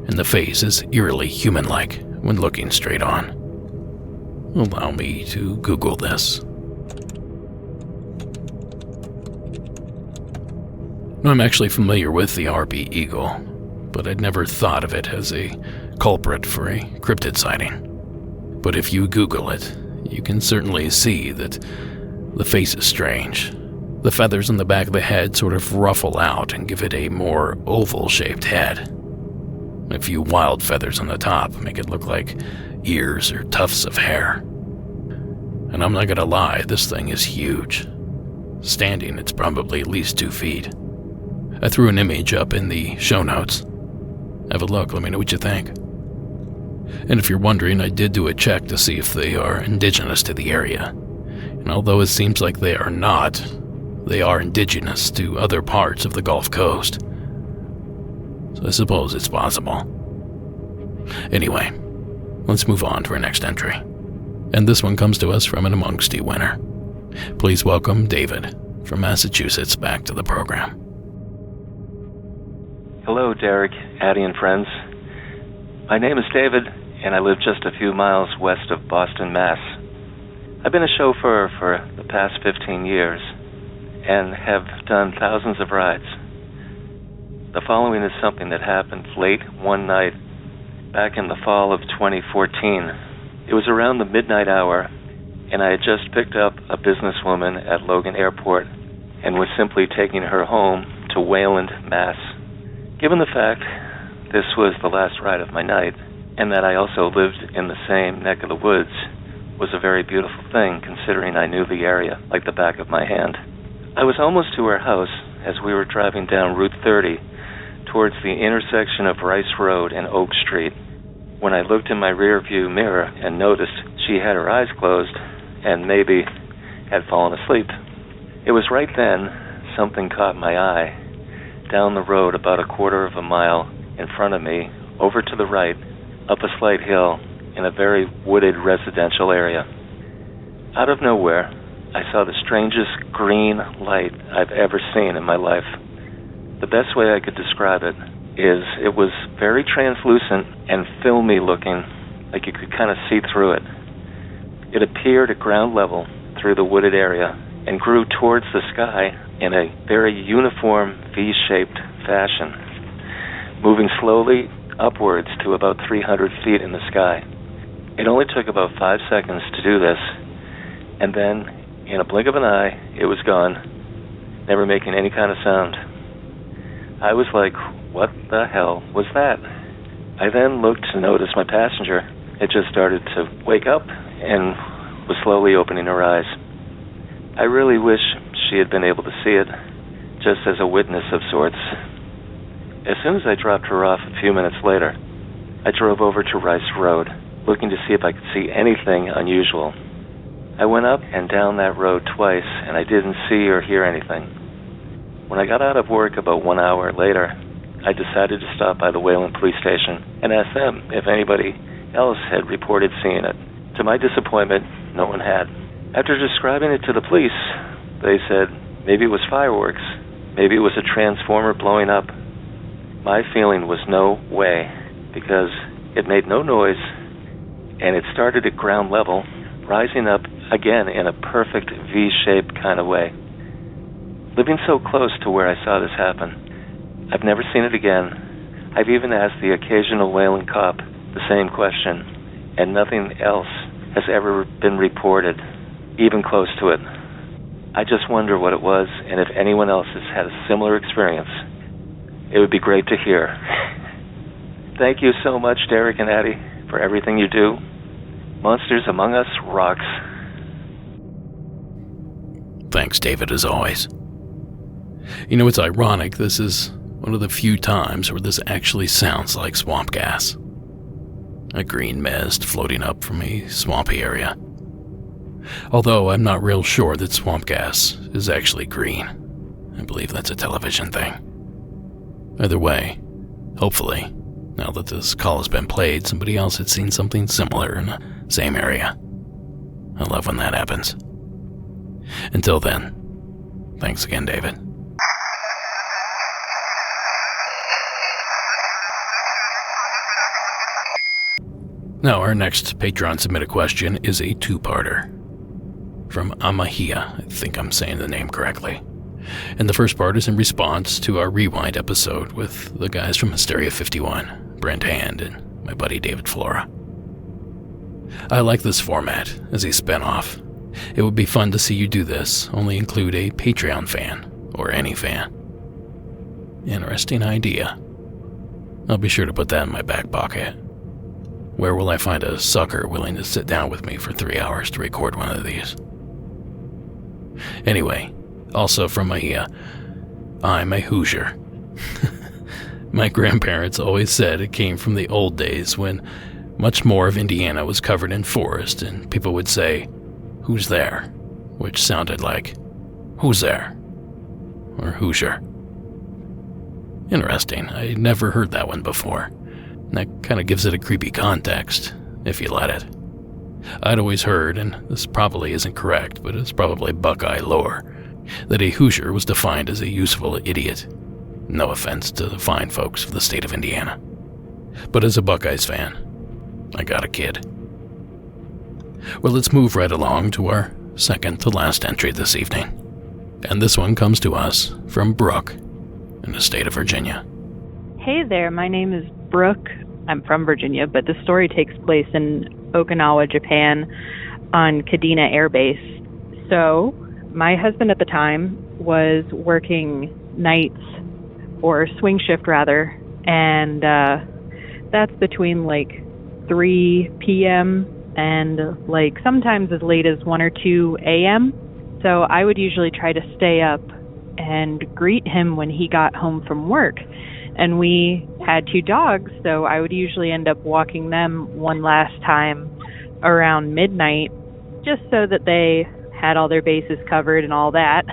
and the face is eerily human-like when looking straight on. Allow me to Google this. Now, I'm actually familiar with the harpy eagle, but I'd never thought of it as a culprit for a cryptid sighting. But if you Google it, you can certainly see that the face is strange. The feathers on the back of the head sort of ruffle out and give it a more oval-shaped head. A few wild feathers on the top make it look like ears or tufts of hair. And I'm not gonna lie, this thing is huge. Standing, it's probably at least 2 feet. I threw an image up in the show notes. Have a look, let me know what you think. And if you're wondering, I did do a check to see if they are indigenous to the area. And although it seems like they are not, they are indigenous to other parts of the Gulf Coast. So I suppose it's possible. Anyway, let's move on to our next entry. And this one comes to us from an Amongst You winner. Please welcome David from Massachusetts back to the program. Hello, Derek, Addie, and friends. My name is David, and I live just a few miles west of Boston, Mass. I've been a chauffeur for the past 15 years and have done thousands of rides. The following is something that happened late one night back in the fall of 2014. It was around the midnight hour, and I had just picked up a businesswoman at Logan Airport and was simply taking her home to Wayland, Mass. Given the fact this was the last ride of my night, and that I also lived in the same neck of the woods, was a very beautiful thing considering I knew the area like the back of my hand. I was almost to her house as we were driving down Route 30 towards the intersection of Rice Road and Oak Street when I looked in my rear view mirror and noticed she had her eyes closed and maybe had fallen asleep. It was right then something caught my eye. Down the road about a quarter of a mile in front of me, over to the right, up a slight hill in a very wooded residential area. Out of nowhere, I saw the strangest green light I've ever seen in my life. The best way I could describe it is it was very translucent and filmy looking, like you could kind of see through it. It appeared at ground level through the wooded area and grew towards the sky in a very uniform V-shaped fashion, moving slowly upwards to about 300 feet in the sky. It only took about 5 seconds to do this, and then, in a blink of an eye, it was gone, never making any kind of sound. I was like, what the hell was that? I then looked to notice my passenger had just started to wake up and was slowly opening her eyes. I really wish she had been able to see it, just as a witness of sorts. As soon as I dropped her off a few minutes later, I drove over to Rice Road, looking to see if I could see anything unusual. I went up and down that road twice, and I didn't see or hear anything. When I got out of work about 1 hour later, I decided to stop by the Wayland police station and ask them if anybody else had reported seeing it. To my disappointment, no one had. After describing it to the police, they said maybe it was fireworks, maybe it was a transformer blowing up. My feeling was no way, because it made no noise, and it started at ground level, rising up again in a perfect V-shaped kind of way. Living so close to where I saw this happen, I've never seen it again. I've even asked the occasional Wayland cop the same question, and nothing else has ever been reported, even close to it. I just wonder what it was, and if anyone else has had a similar experience. It would be great to hear. Thank you so much, Derek and Addie, for everything you do. Monsters Among Us rocks. Thanks, David, as always. You know, it's ironic. This is one of the few times where this actually sounds like swamp gas. A green mist floating up from a swampy area. Although I'm not real sure that swamp gas is actually green. I believe that's a television thing. Either way, hopefully, now that this call has been played, somebody else had seen something similar in the same area. I love when that happens. Until then, Thanks again, David. Now, our next Patreon submitted question is a two-parter from Amahia. I think I'm saying the name correctly. And the first part is in response to our Rewind episode with the guys from Hysteria 51, Brent Hand and my buddy David Flora. I like this format as a spinoff. It would be fun to see you do this, only include a Patreon fan, or any fan. Interesting idea. I'll be sure to put that in my back pocket. Where will I find a sucker willing to sit down with me for 3 hours to record one of these? Anyway, also from Mahia, I'm a Hoosier. My grandparents always said it came from the old days when much more of Indiana was covered in forest and people would say, "Who's there?" which sounded like, "Who's there?" or Hoosier. Interesting, I never heard that one before. That kind of gives it a creepy context, if you let it. I'd always heard, and this probably isn't correct, but it's probably Buckeye lore, that a Hoosier was defined as a useful idiot. No offense to the fine folks of the state of Indiana. But as a Buckeyes fan, I got a kid. Well, let's move right along to our second to last entry this evening. And this one comes to us from Brooke in the state of Virginia. Hey there, my name is Brooke. I'm from Virginia, but the story takes place in Okinawa, Japan, on Kadena Air Base. So, my husband at the time was working nights, or swing shift rather, and that's between like 3 p.m. and like sometimes as late as 1 or 2 a.m. So I would usually try to stay up and greet him when he got home from work. And we had 2 dogs, so I would usually end up walking them one last time around midnight, just so that they had all their bases covered and all that.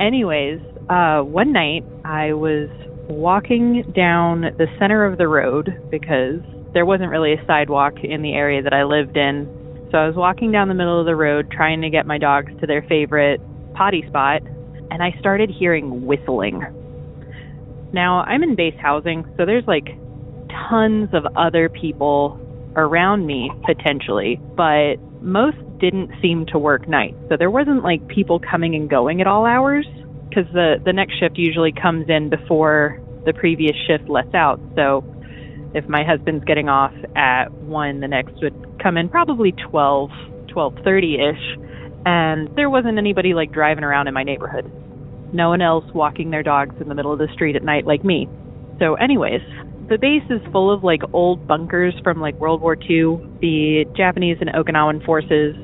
Anyways, one night I was walking down the center of the road because there wasn't really a sidewalk in the area that I lived in. So I was walking down the middle of the road trying to get my dogs to their favorite potty spot, and I started hearing whistling. Now, I'm in base housing, so there's like tons of other people around me, potentially, but most didn't seem to work nights. So there wasn't like people coming and going at all hours, because the next shift usually comes in before the previous shift lets out. So if my husband's getting off at 1, the next would come in probably 12:30-ish, and there wasn't anybody like driving around in my neighborhood. No one else walking their dogs in the middle of the street at night like me. So anyways, the base is full of like old bunkers from like World War II. The Japanese and Okinawan forces,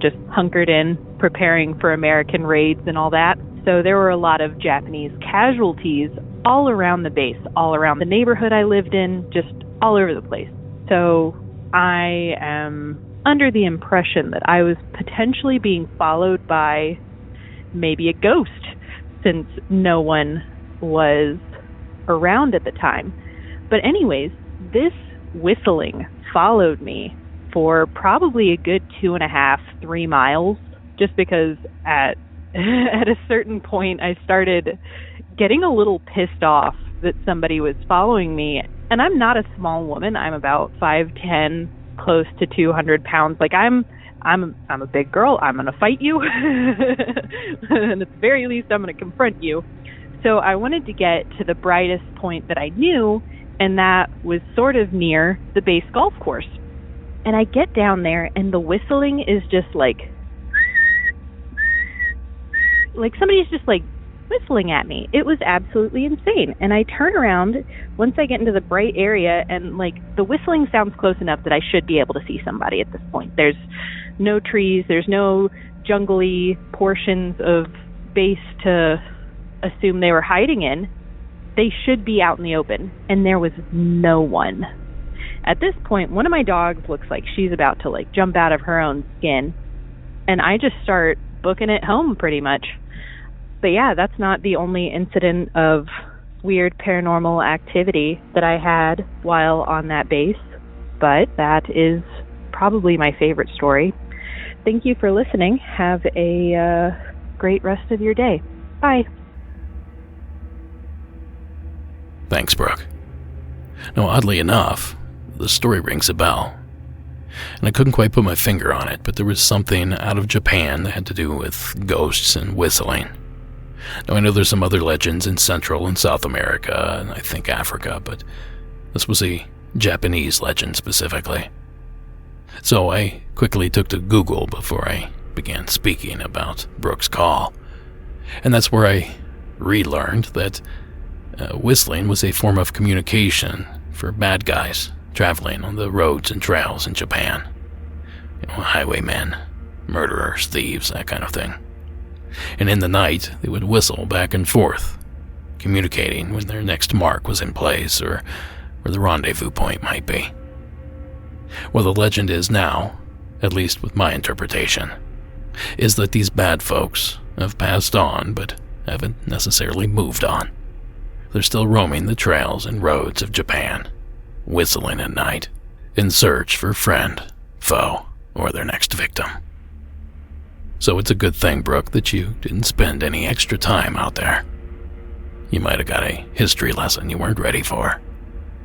just hunkered in, preparing for American raids and all that. So there were a lot of Japanese casualties all around the base, all around the neighborhood I lived in, just all over the place. So I am under the impression that I was potentially being followed by maybe a ghost, since no one was around at the time. But anyways, this whistling followed me for probably a good 2.5-3 miles, just because at a certain point I started getting a little pissed off that somebody was following me. And I'm not a small woman. I'm about 5'10", close to 200 pounds. Like I'm a big girl. I'm going to fight you. And at the very least, I'm going to confront you. So I wanted to get to the brightest point that I knew, and that was sort of near the base golf course. And I get down there, and the whistling is just like somebody's just like whistling at me. It was absolutely insane. And I turn around once I get into the bright area, and like the whistling sounds close enough that I should be able to see somebody at this point. There's no trees, there's no jungly portions of base to assume they were hiding in. They should be out in the open, and there was no one. At this point, one of my dogs looks like she's about to like jump out of her own skin, and I just start booking it home pretty much. But yeah, that's not the only incident of weird paranormal activity that I had while on that base, but that is probably my favorite story. Thank you for listening. Have a great rest of your day. Bye. Thanks, Brooke. Now, oddly enough, the story rings a bell. And I couldn't quite put my finger on it, but there was something out of Japan that had to do with ghosts and whistling. Now, I know there's some other legends in Central and South America, and I think Africa, but this was a Japanese legend specifically. So I quickly took to Google before I began speaking about Brooke's call. And that's where I relearned that whistling was a form of communication for bad guys traveling on the roads and trails in Japan. Highwaymen, murderers, thieves, that kind of thing. And in the night, they would whistle back and forth, communicating when their next mark was in place or where the rendezvous point might be. Well, the legend is now, at least with my interpretation, is that these bad folks have passed on but haven't necessarily moved on. They're still roaming the trails and roads of Japan, whistling at night, in search for friend, foe, or their next victim. So it's a good thing, Brooke, that you didn't spend any extra time out there. You might have got a history lesson you weren't ready for.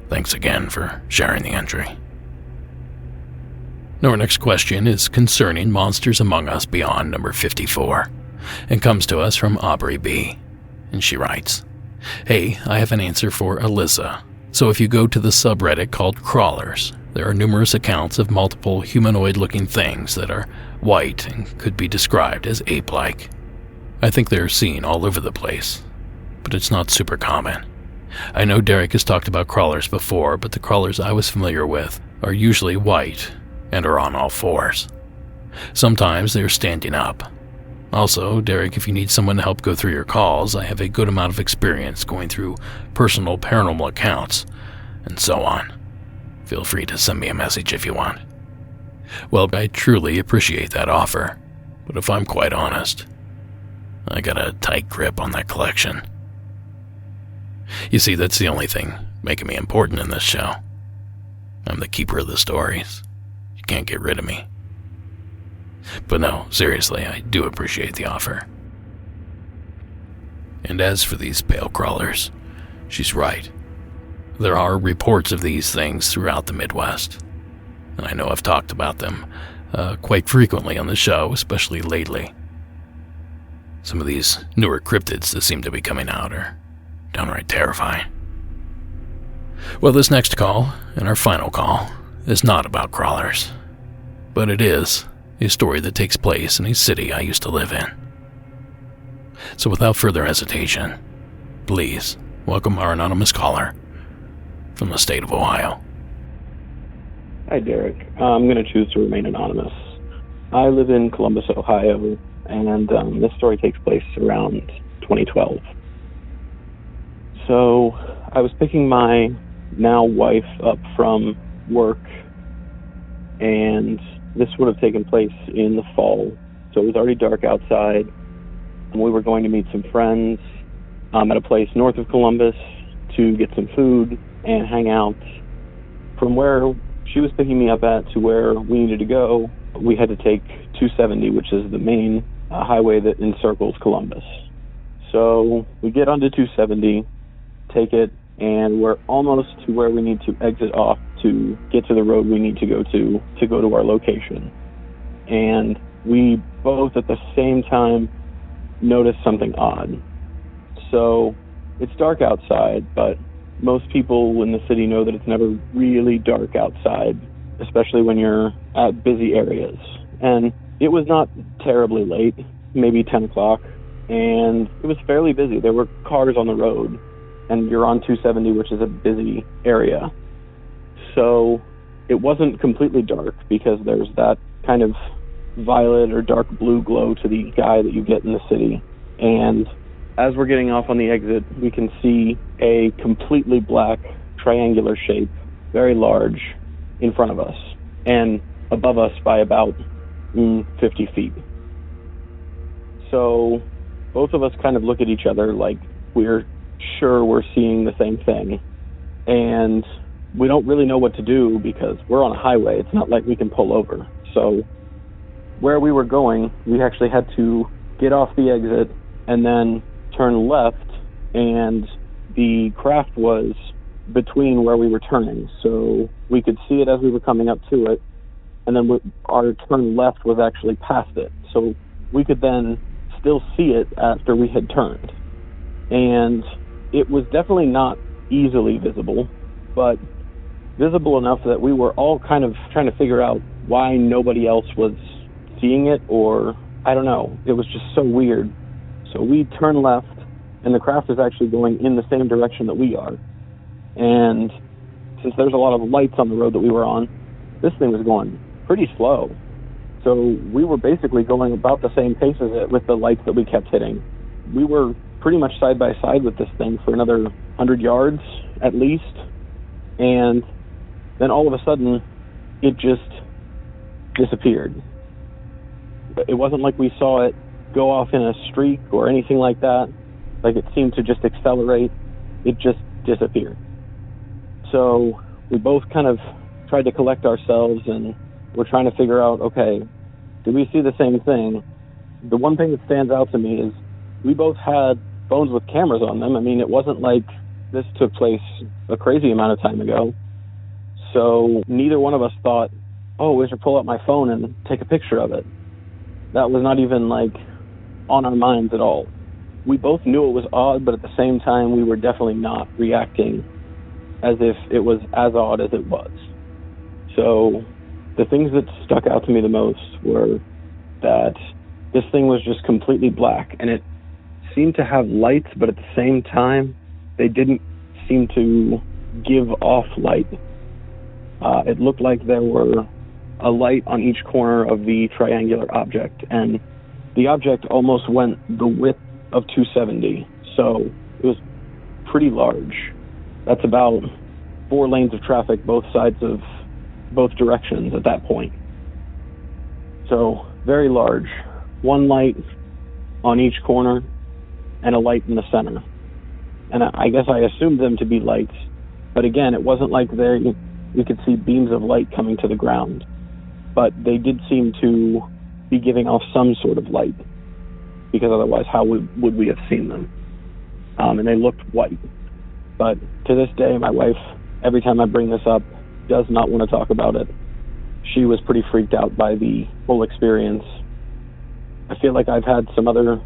Thanks again for sharing the entry. Now, our next question is concerning Monsters Among Us Beyond number 54, and comes to us from Aubrey B. And she writes, "Hey, I have an answer for Alyssa. So if you go to the subreddit called Crawlers, there are numerous accounts of multiple humanoid-looking things that are white and could be described as ape-like. I think they're seen all over the place, but it's not super common. I know Derek has talked about crawlers before, but the crawlers I was familiar with are usually white and are on all fours. Sometimes they're standing up. Also, Derek, if you need someone to help go through your calls, I have a good amount of experience going through personal paranormal accounts, and so on. Feel free to send me a message if you want." Well, I truly appreciate that offer, but if I'm quite honest, I got a tight grip on that collection. You see, that's the only thing making me important in this show. I'm the keeper of the stories. You can't get rid of me. But no, seriously, I do appreciate the offer. And as for these pale crawlers, she's right. There are reports of these things throughout the Midwest. And I know I've talked about them quite frequently on the show, especially lately. Some of these newer cryptids that seem to be coming out are downright terrifying. Well, this next call, and our final call, is not about crawlers, but it is a story that takes place in a city I used to live in. So without further hesitation, please welcome our anonymous caller from the state of Ohio. Hi, Derek. I'm going to choose to remain anonymous. I live in Columbus, Ohio, and this story takes place around 2012. So I was picking my now wife up from work, and this would have taken place in the fall. So it was already dark outside, and we were going to meet some friends at a place north of Columbus to get some food and hang out. From where she was picking me up at to where we needed to go, we had to take 270, which is the main highway that encircles Columbus. So we get onto 270, take it, and we're almost to where we need to exit off to get to the road we need to go to our location. And we both at the same time noticed something odd. So it's dark outside, but most people in the city know that it's never really dark outside, especially when you're at busy areas. And it was not terribly late, maybe 10 o'clock, and it was fairly busy. There were cars on the road, and you're on 270, which is a busy area. So it wasn't completely dark because there's that kind of violet or dark blue glow to the sky that you get in the city. And as we're getting off on the exit, we can see a completely black triangular shape, very large, in front of us and above us by about 50 feet. So both of us kind of look at each other like we're sure we're seeing the same thing. And we don't really know what to do because we're on a highway. It's not like we can pull over. So where we were going, we actually had to get off the exit, and then turn left, and the craft was between where we were turning, so we could see it as we were coming up to it, and then our turn left was actually past it, so we could then still see it after we had turned. And it was definitely not easily visible, but visible enough that we were all kind of trying to figure out why nobody else was seeing it, or I don't know, it was just so weird. So we turned left, and the craft is actually going in the same direction that we are. And since there's a lot of lights on the road that we were on, this thing was going pretty slow. So we were basically going about the same pace as it with the lights that we kept hitting. We were pretty much side by side with this thing for another 100 yards at least. And then all of a sudden, it just disappeared. It wasn't like we saw it go off in a streak or anything like that. Like, it seemed to just accelerate. It just disappeared. So we both kind of tried to collect ourselves, and we're trying to figure out, okay, do we see the same thing? The one thing that stands out to me is we both had phones with cameras on them. I mean, it wasn't like this took place a crazy amount of time ago. So neither one of us thought, oh, we should pull out my phone and take a picture of it. That was not even, like, on our minds at all. We both knew it was odd, but at the same time, we were definitely not reacting as if it was as odd as it was. So the things that stuck out to me the most were that this thing was just completely black, and it seemed to have lights, but at the same time, they didn't seem to give off light. It looked like there were a light on each corner of the triangular object, and the object almost went the width of 270, so it was pretty large. That's about 4 lanes of traffic, both sides of both directions at that point. So very large. 1 light on each corner and a light in the center. And I guess I assumed them to be lights, but again, it wasn't like we could see beams of light coming to the ground, but they did seem to be giving off some sort of light, because otherwise how would we have seen them? And they looked white. But to this day, my wife, every time I bring this up, does not want to talk about it. She was pretty freaked out by the whole experience. I feel like I've had some other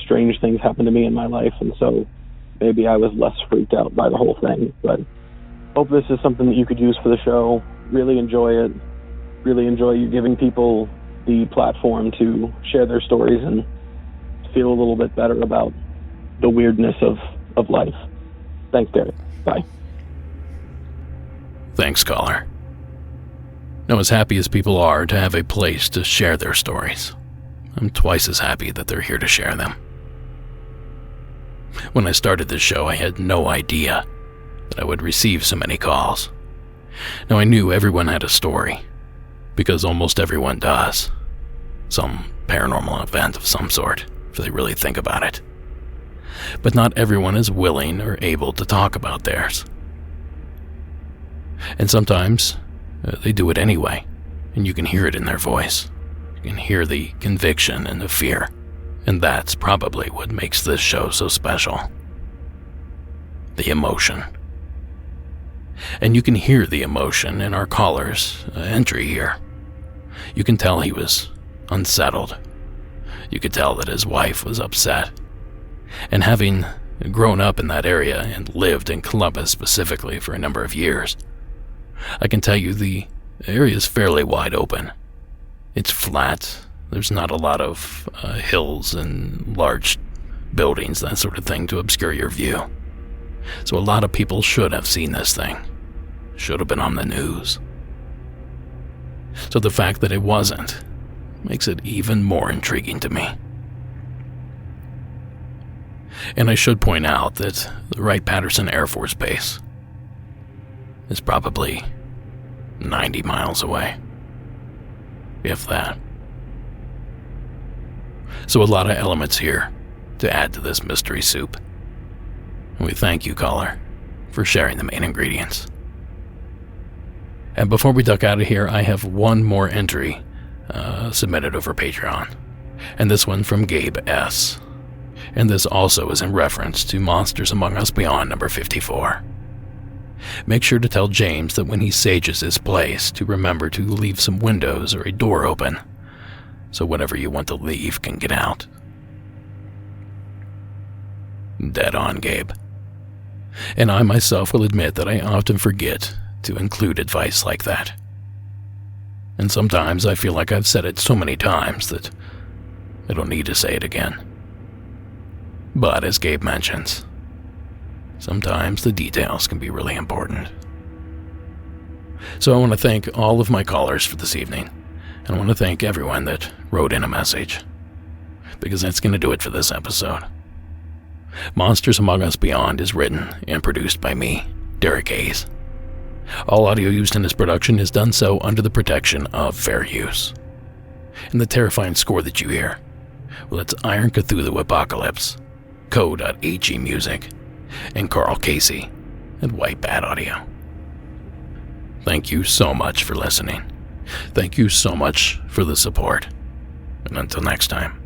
strange things happen to me in my life, and so maybe I was less freaked out by the whole thing. But hope this is something that you could use for the show. Really enjoy it. Really enjoy you giving people the platform to share their stories and feel a little bit better about the weirdness of life. Thanks, Derek. Bye. Thanks, caller. Now, as happy as people are to have a place to share their stories, I'm twice as happy that they're here to share them. When I started this show, I had no idea that I would receive so many calls. Now, I knew everyone had a story, because almost everyone does. Some paranormal event of some sort, if they really think about it. But not everyone is willing or able to talk about theirs. And sometimes they do it anyway, and you can hear it in their voice. You can hear the conviction and the fear, and that's probably what makes this show so special. The emotion. And you can hear the emotion in our caller's entry here. You can tell he was unsettled. You could tell that his wife was upset. And having grown up in that area and lived in Columbus specifically for a number of years, I can tell you the area is fairly wide open. It's flat. There's not a lot of hills and large buildings, that sort of thing, to obscure your view. So a lot of people should have seen this thing. Should have been on the news. So the fact that it wasn't makes it even more intriguing to me. And I should point out that the Wright-Patterson Air Force Base is probably 90 miles away, if that. So a lot of elements here to add to this mystery soup. And we thank you, caller, for sharing the main ingredients. And before we duck out of here, I have one more entry submitted over Patreon. And this one from Gabe S. And this also is in reference to Monsters Among Us Beyond number 54. Make sure to tell James that when he sages his place to remember to leave some windows or a door open, so whatever you want to leave can get out. Dead on, Gabe. And I myself will admit that I often forget to include advice like that. And sometimes I feel like I've said it so many times that I don't need to say it again. But as Gabe mentions, sometimes the details can be really important. So I want to thank all of my callers for this evening, and I want to thank everyone that wrote in a message, because that's going to do it for this episode. Monsters Among Us Beyond is written and produced by me, Derek Hayes. All audio used in this production is done so under the protection of fair use. And the terrifying score that you hear, well, it's Iron Cthulhu Apocalypse, Co.AG Music, and Carl Casey at White Bat Audio. Thank you so much for listening. Thank you so much for the support. And until next time.